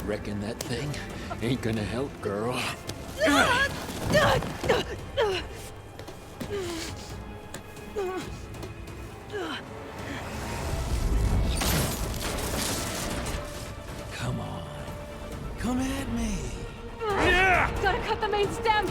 Reckon that thing ain't gonna help, girl. Come on. Come at me. Yeah! Gotta cut the main stem!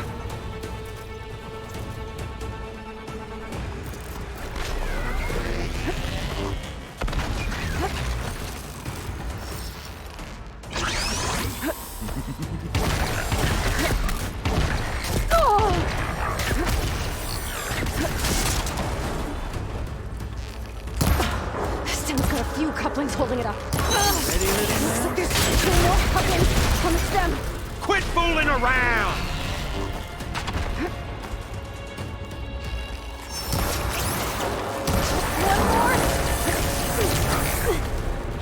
Stem's got a few couplings holding it up. Looks like there's 2 more couplings on the stem. Quit fooling around!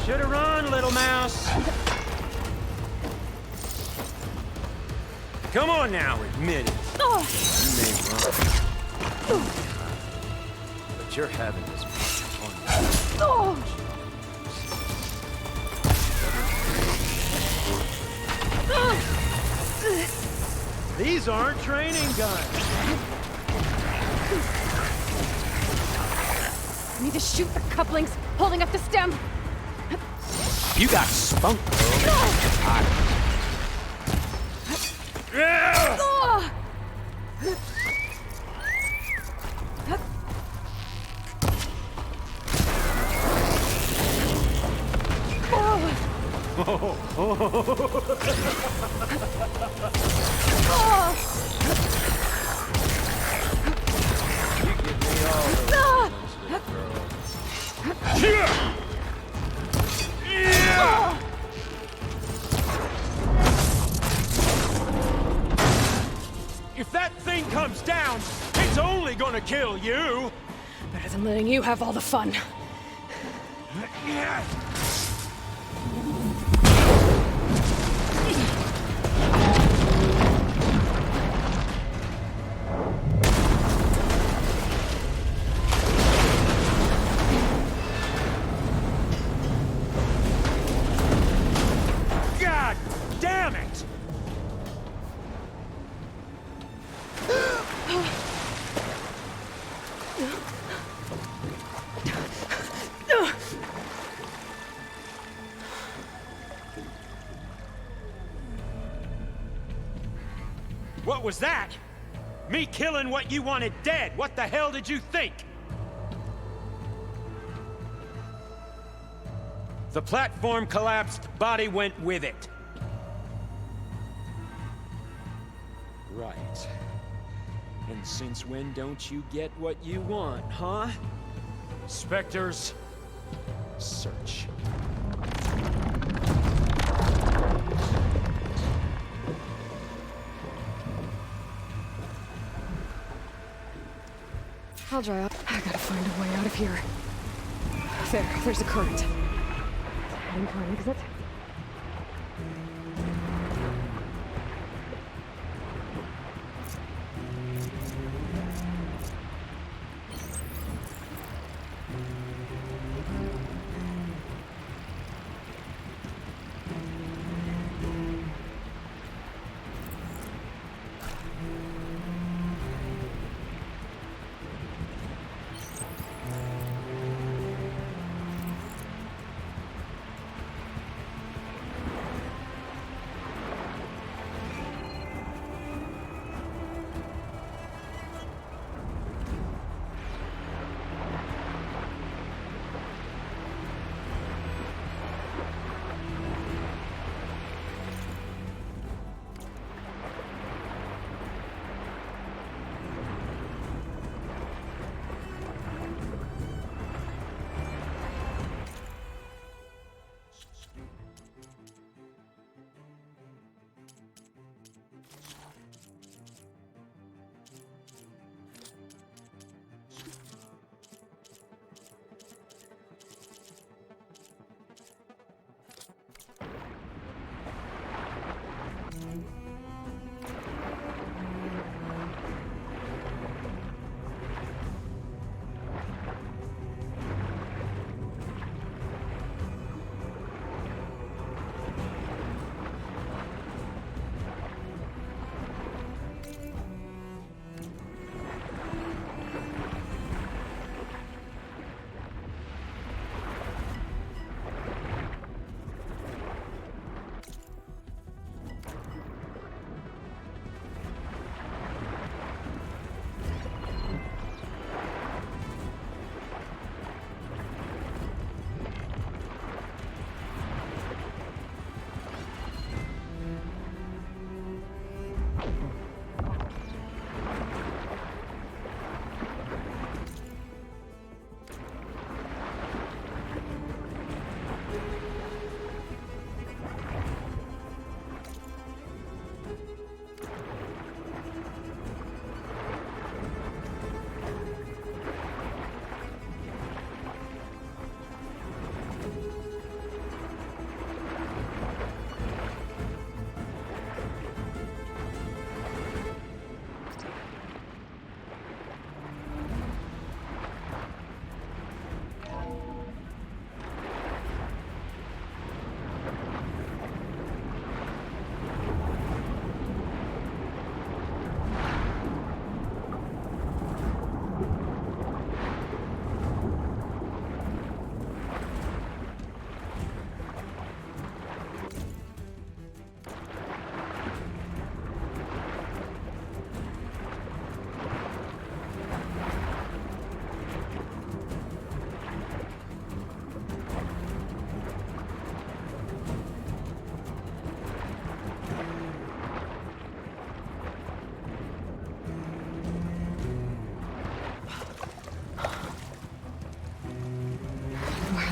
Should've run, little mouse. Come on now, admit it. You may run. But you're having as much fun. These aren't training guns. I need to shoot the couplings holding up the stem. You got spunk, girl. If that thing comes down, it's only gonna kill you. Better than letting you have all the fun. God damn it! What was that? Me killing what you wanted dead. What the hell did you think? The platform collapsed, body went with it. Right. And since when don't you get what you want, huh? Spectres, search. I'll dry up. I gotta find a way out of here. There's a current. Heading for an exit.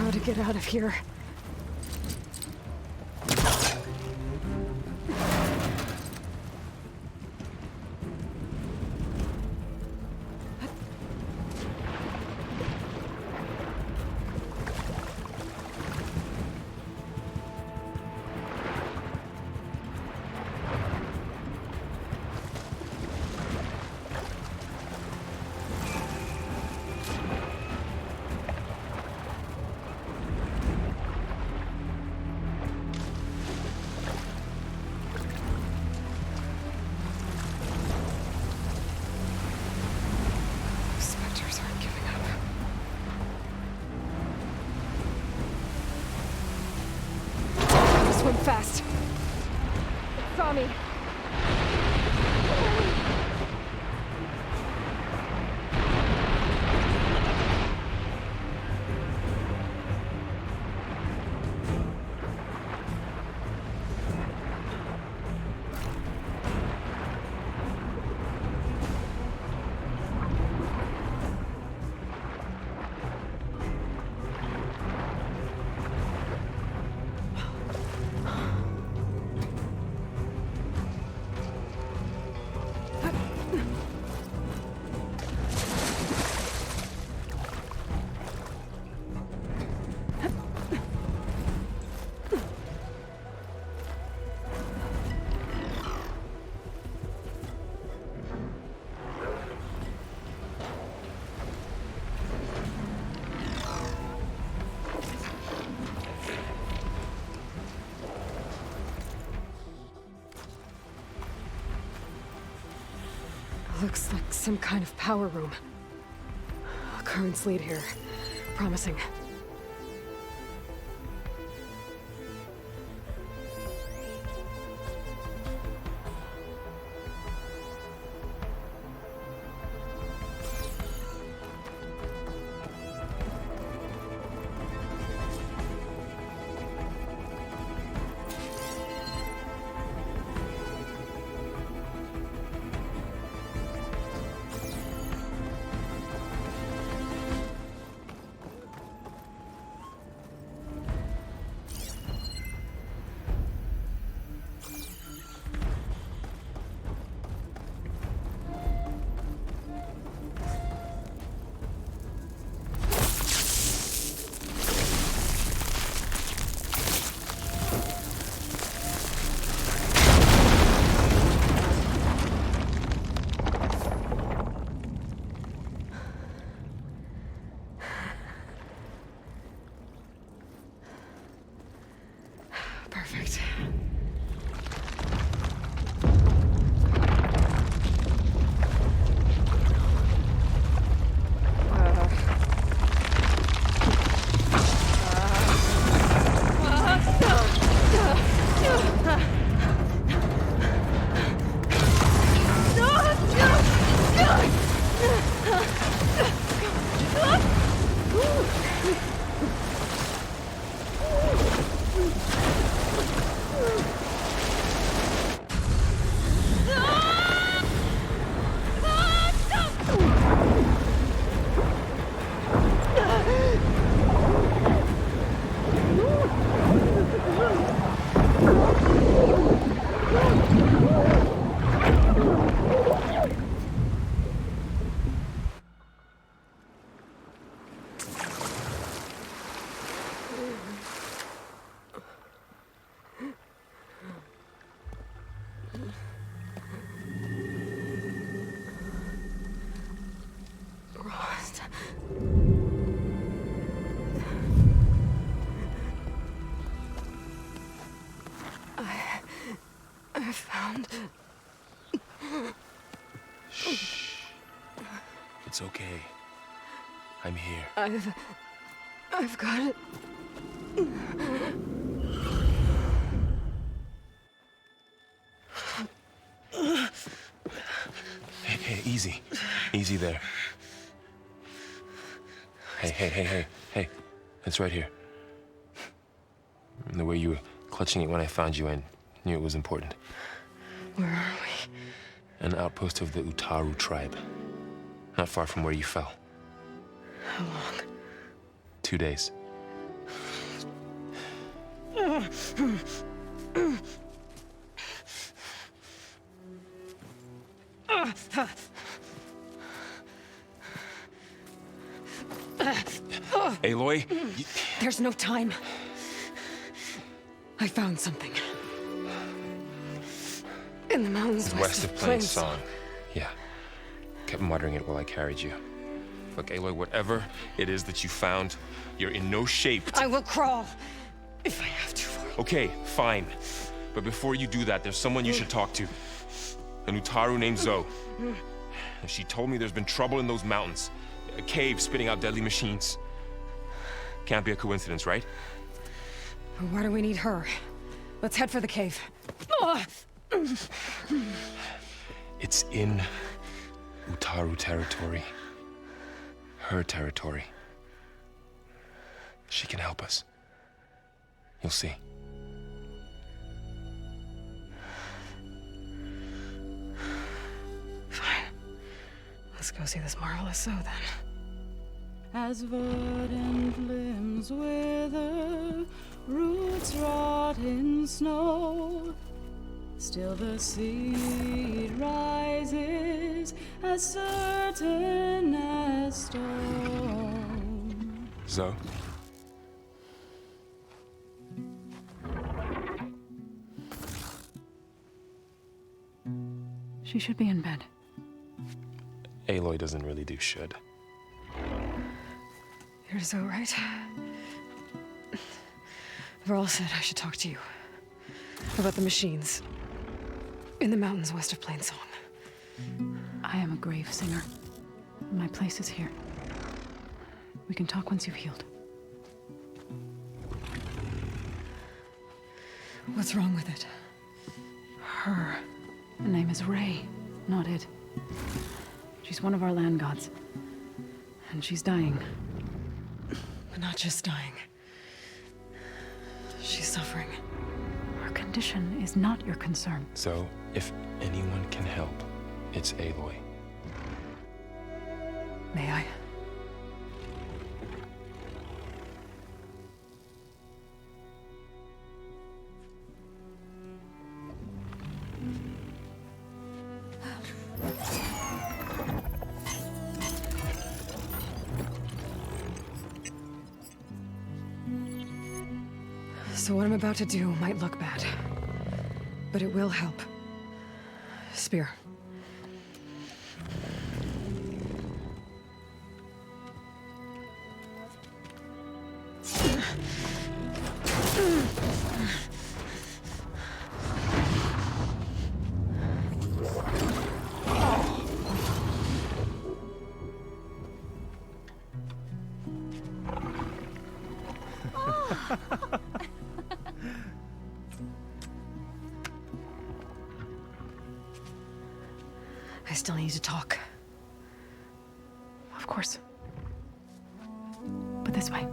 How to get out of here. Swim fast. It saw me. Some kind of power room. Currents lead here. Promising. Perfect. I found... Shh. It's okay. I'm here. I've got it. Hey, easy. Easy there. Hey. It's right here. The way you were clutching it when I found you, I knew it was important. Where are we? An outpost of the Utaru tribe. Not far from where you fell. How long? 2 days. Aloy? There's no time. I found something. In the mountains west of Plainsong. Yeah. Kept muttering it while I carried you. Look, Aloy, whatever it is that you found, you're in no shape to... I will crawl, if I have to. Okay, fine. But before you do that, there's someone you should talk to. An Utaru named Zoe. She told me there's been trouble in those mountains. A cave spitting out deadly machines. Can't be a coincidence, right? Why do we need her? Let's head for the cave. It's in Utaru territory. Her territory. She can help us. You'll see. Fine. Let's go see this marvelous Zoe then. As verdant limbs wither, roots rot in snow, still the seed rises as certain as stone. Zoe? She should be in bed. Aloy doesn't really do should. You're Zoe, right? Varl said I should talk to you. About the machines. In the mountains west of Plainsong. I am a grave singer. My place is here. We can talk once you've healed. What's wrong with it? Her name is Ray, not it. She's one of our land gods. And she's dying. But not just dying. She's suffering. Her condition is not your concern. So, if anyone can help, it's Aloy. May I? So what I'm about to do might look bad, but it will help. Spear. I still need to talk. Of course. But this way.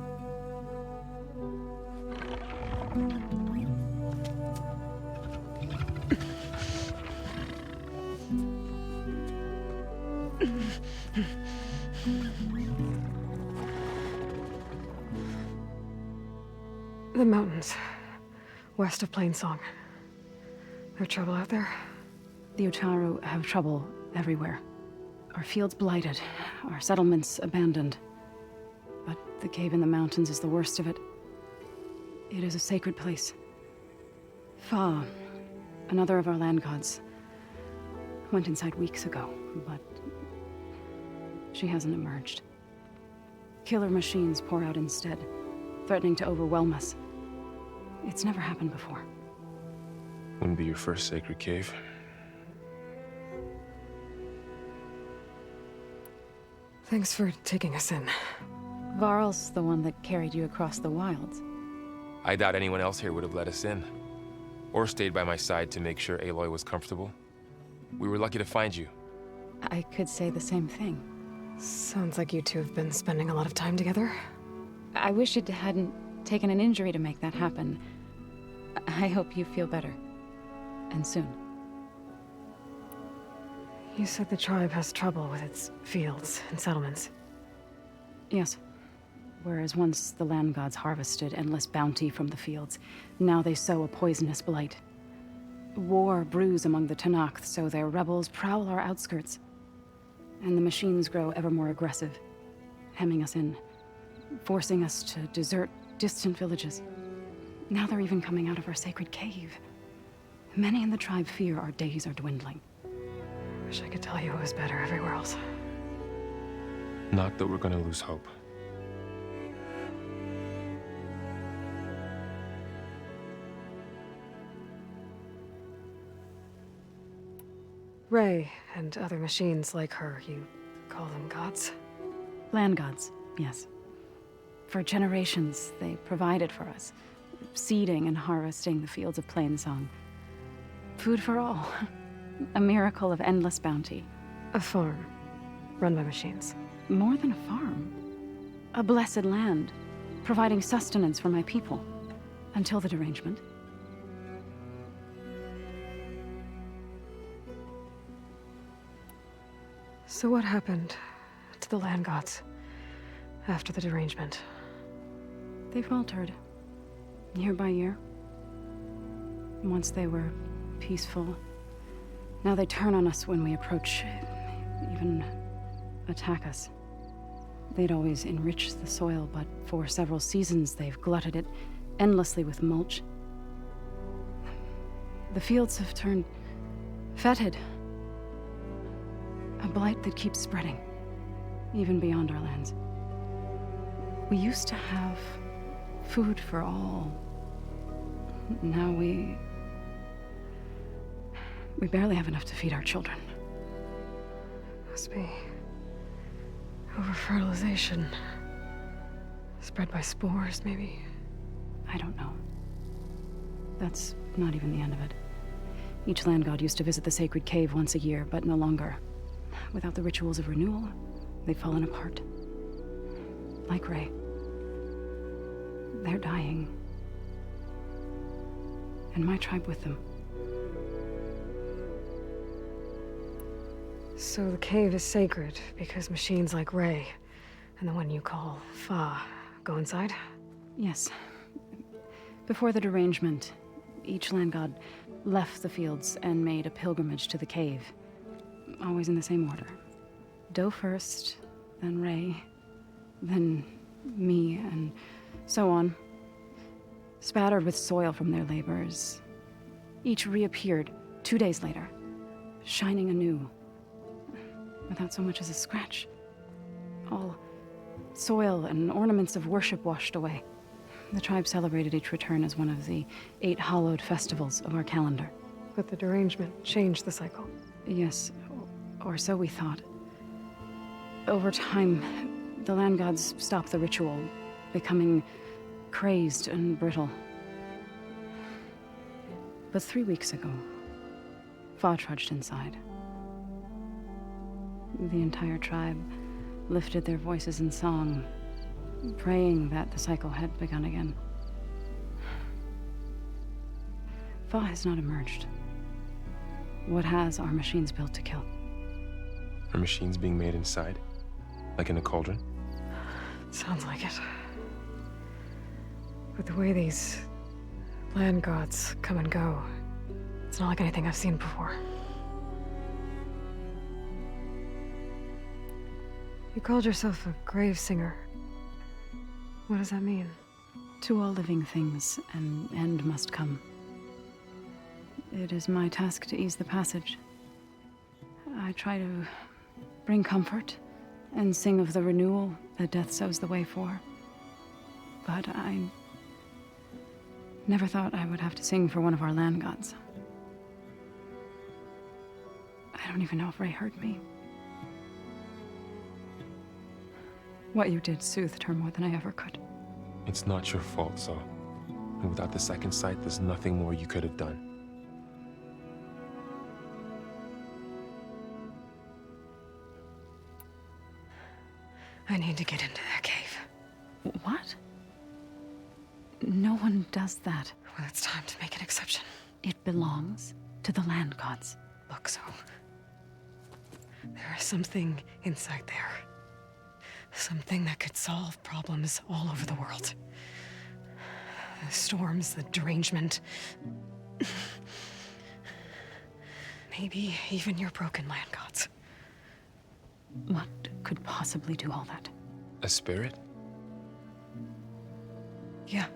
The mountains, west of Plainsong. There trouble out there? The Utaru have trouble everywhere. Our fields blighted, our settlements abandoned. But the cave in the mountains is the worst of it. It is a sacred place. Fa, another of our land gods, went inside weeks ago, but she hasn't emerged. Killer machines pour out instead, threatening to overwhelm us. It's never happened before. Wouldn't be your first sacred cave. Thanks for taking us in. Varl's the one that carried you across the wilds. I doubt anyone else here would have let us in. Or stayed by my side to make sure Aloy was comfortable. We were lucky to find you. I could say the same thing. Sounds like you two have been spending a lot of time together. I wish it hadn't taken an injury to make that happen. I hope you feel better. And soon. You said the tribe has trouble with its fields and settlements. Yes. Whereas once the land gods harvested endless bounty from the fields, now they sow a poisonous blight. War brews among the Tenakth, so their rebels prowl our outskirts. And the machines grow ever more aggressive, hemming us in, forcing us to desert distant villages. Now they're even coming out of our sacred cave. Many in the tribe fear our days are dwindling. Wish I could tell you it was better everywhere else. Not that we're gonna lose hope. Ray and other machines like her, you call them gods? Land gods, yes. For generations, they provided for us, seeding and harvesting the fields of Plainsong. Food for all. A miracle of endless bounty. A farm, run by machines. More than a farm. A blessed land, providing sustenance for my people. Until the derangement. So what happened to the land gods after the derangement? They faltered, year by year. Once they were peaceful. Now they turn on us when we approach, even attack us. They'd always enriched the soil, but for several seasons they've glutted it endlessly with mulch. The fields have turned fetid. A blight that keeps spreading, even beyond our lands. We used to have food for all. Now we barely have enough to feed our children. Must be over-fertilization. Spread by spores, maybe? I don't know. That's not even the end of it. Each land god used to visit the sacred cave once a year, but no longer. Without the rituals of renewal, they've fallen apart. Like Ray. They're dying. And my tribe with them. So the cave is sacred because machines like Ray and the one you call Fa go inside? Yes. Before the derangement, each land god left the fields and made a pilgrimage to the cave. Always in the same order. Do first, then Ray, then me, and so on. Spattered with soil from their labors. Each reappeared 2 days later, shining anew. Without so much as a scratch. All soil and ornaments of worship washed away. The tribe celebrated each return as one of the 8 hallowed festivals of our calendar. But the derangement changed the cycle. Yes, or so we thought. Over time, the land gods stopped the ritual, becoming crazed and brittle. But 3 weeks ago, Fa trudged inside. The entire tribe lifted their voices in song, praying that the cycle had begun again. Fa has not emerged. What has are machines built to kill? Are machines being made inside? Like in a cauldron? Sounds like it. But the way these land gods come and go, it's not like anything I've seen before. You called yourself a grave singer. What does that mean? To all living things, an end must come. It is my task to ease the passage. I try to bring comfort and sing of the renewal that death sows the way for. But I never thought I would have to sing for one of our land gods. I don't even know if Ray heard me. What you did soothed her more than I ever could. It's not your fault, Zo. And without the second sight, there's nothing more you could have done. I need to get into that cave. What? No one does that. Well, it's time to make an exception. It belongs to the land gods. Look, Zo. There is something inside there. Something that could solve problems all over the world. The storms, the derangement. Maybe even your broken land gods. What could possibly do all that? A spirit? Yeah.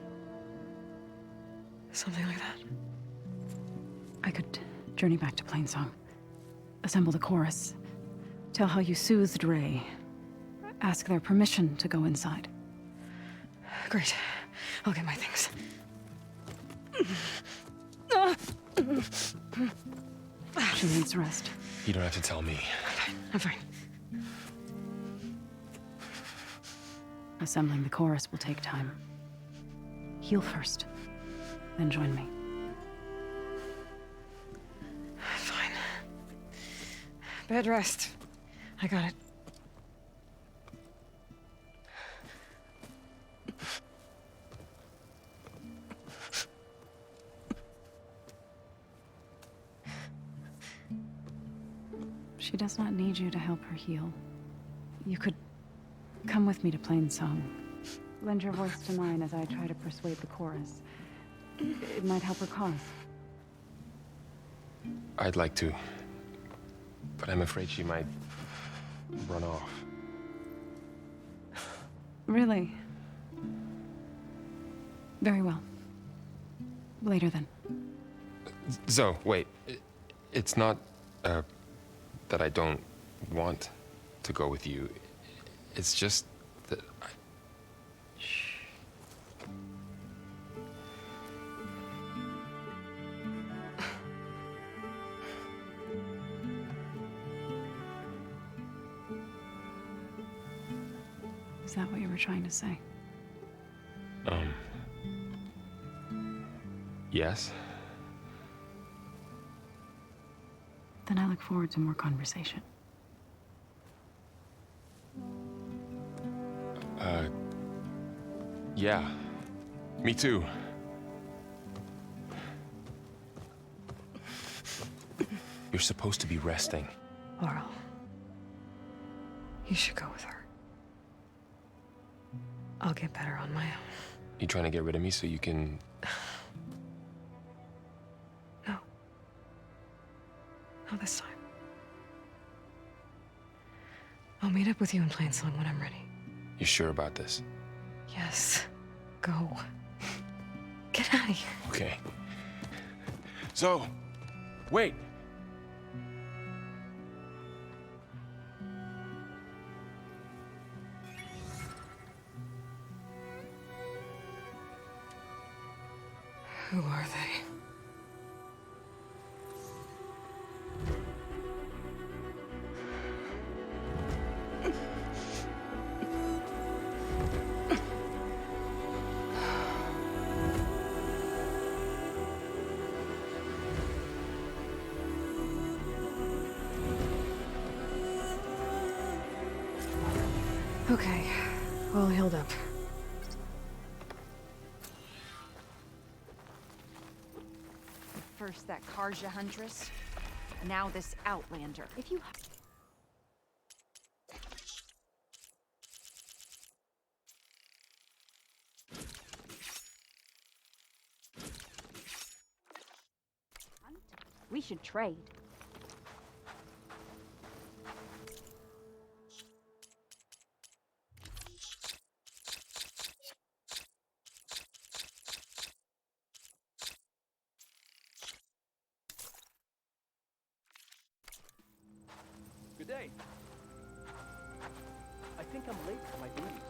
Something like that. I could journey back to Plainsong. Assemble the chorus. Tell how you soothed Ray. Ask their permission to go inside. Great. I'll get my things. She needs rest. You don't have to tell me. I'm fine. Assembling the chorus will take time. Heal first, then join me. Fine. Bed rest. I got it. She does not need you to help her heal. You could come with me to Plainsong. Lend your voice to mine as I try to persuade the chorus. It might help her cause. I'd like to. But I'm afraid she might run off. Really? Very well. Later then. Zo, wait. It's not, that I don't want to go with you. It's just that I... Shh. Is that what you were trying to say? Yes? Then I look forward to more conversation. Yeah. Me too. You're supposed to be resting. Laurel. You should go with her. I'll get better on my own. You trying to get rid of me so you can... No. Not this time. I'll meet up with you in Plainsong when I'm ready. You sure about this? Yes. Go. Get out of here. Okay. So, wait. Who are they? Okay, all healed up. First that Karja Huntress, now this Outlander. If you... We should trade. Good day. I think I'm late for my duty.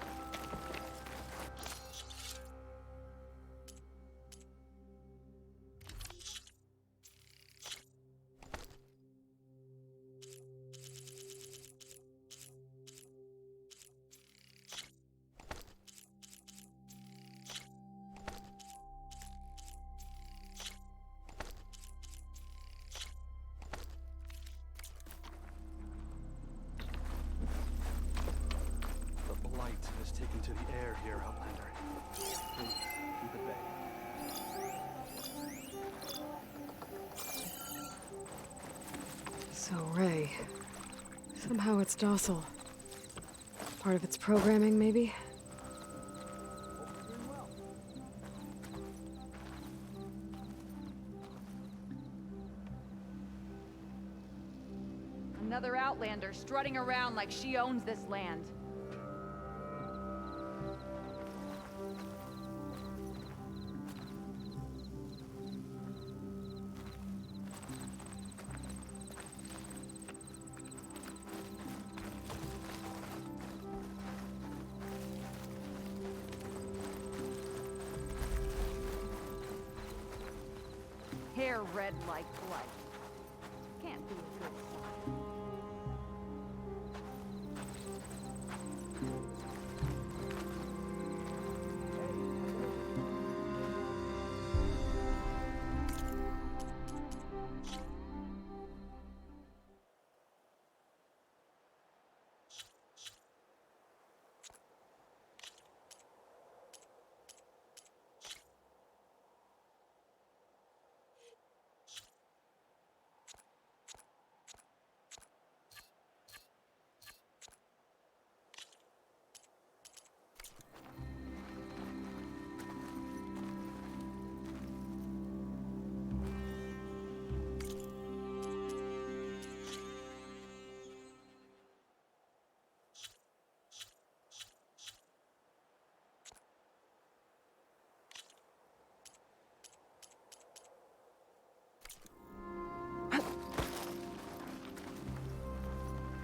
Taken to the air here, Outlander. Please, keep at bay. So, Ray. Somehow it's docile. Part of its programming, maybe? Another Outlander strutting around like she owns this land. Hair red like blood. Can't be a good sign.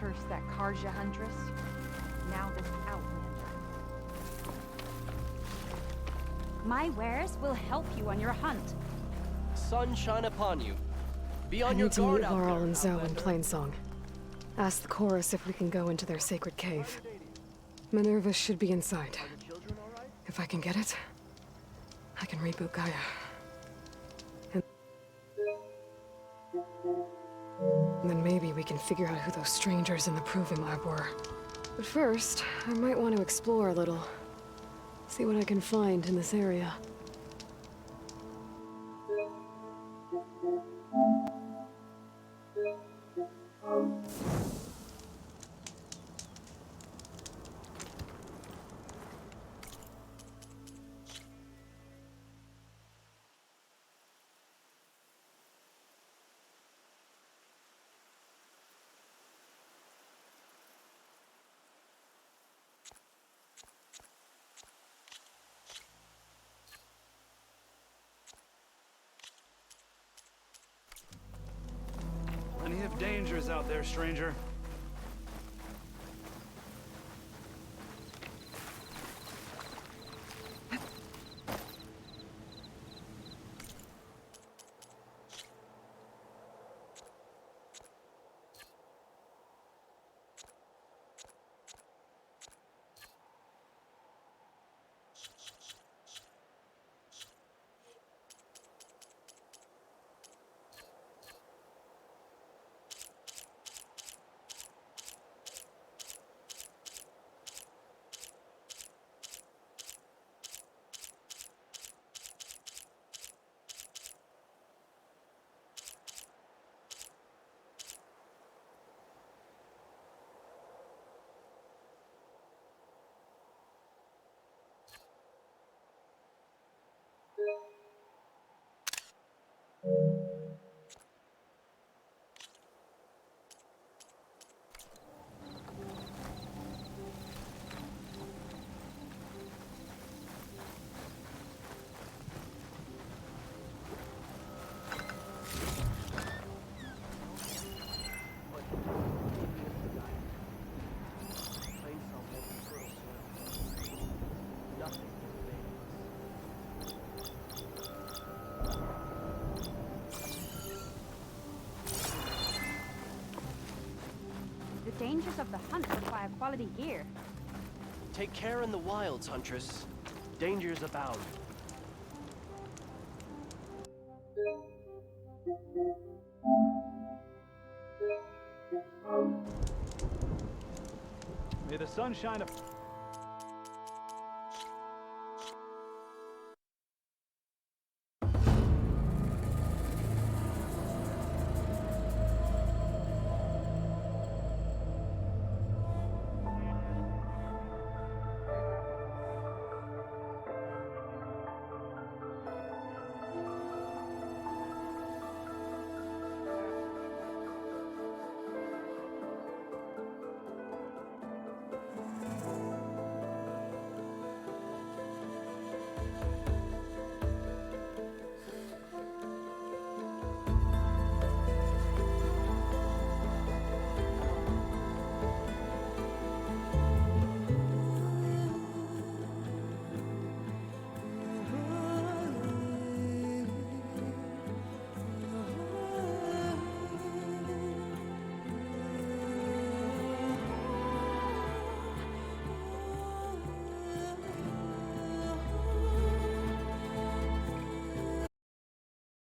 First that Karja Huntress, now this Outlander. My wares will help you on your hunt. Sun shine upon you. Be I on your need to guard meet out Laurel there, and Zoe in Outlander. Plainsong. Ask the chorus if we can go into their sacred cave. Minerva should be inside. If I can get it, I can reboot Gaia. And then maybe we can figure out who those strangers in the Proving Lab were. But first, I might want to explore a little. See what I can find in this area. Plenty of dangers out there, stranger. The dangers of the hunt require quality gear. Take care in the wilds, Huntress. Dangers abound. May the sun shine up.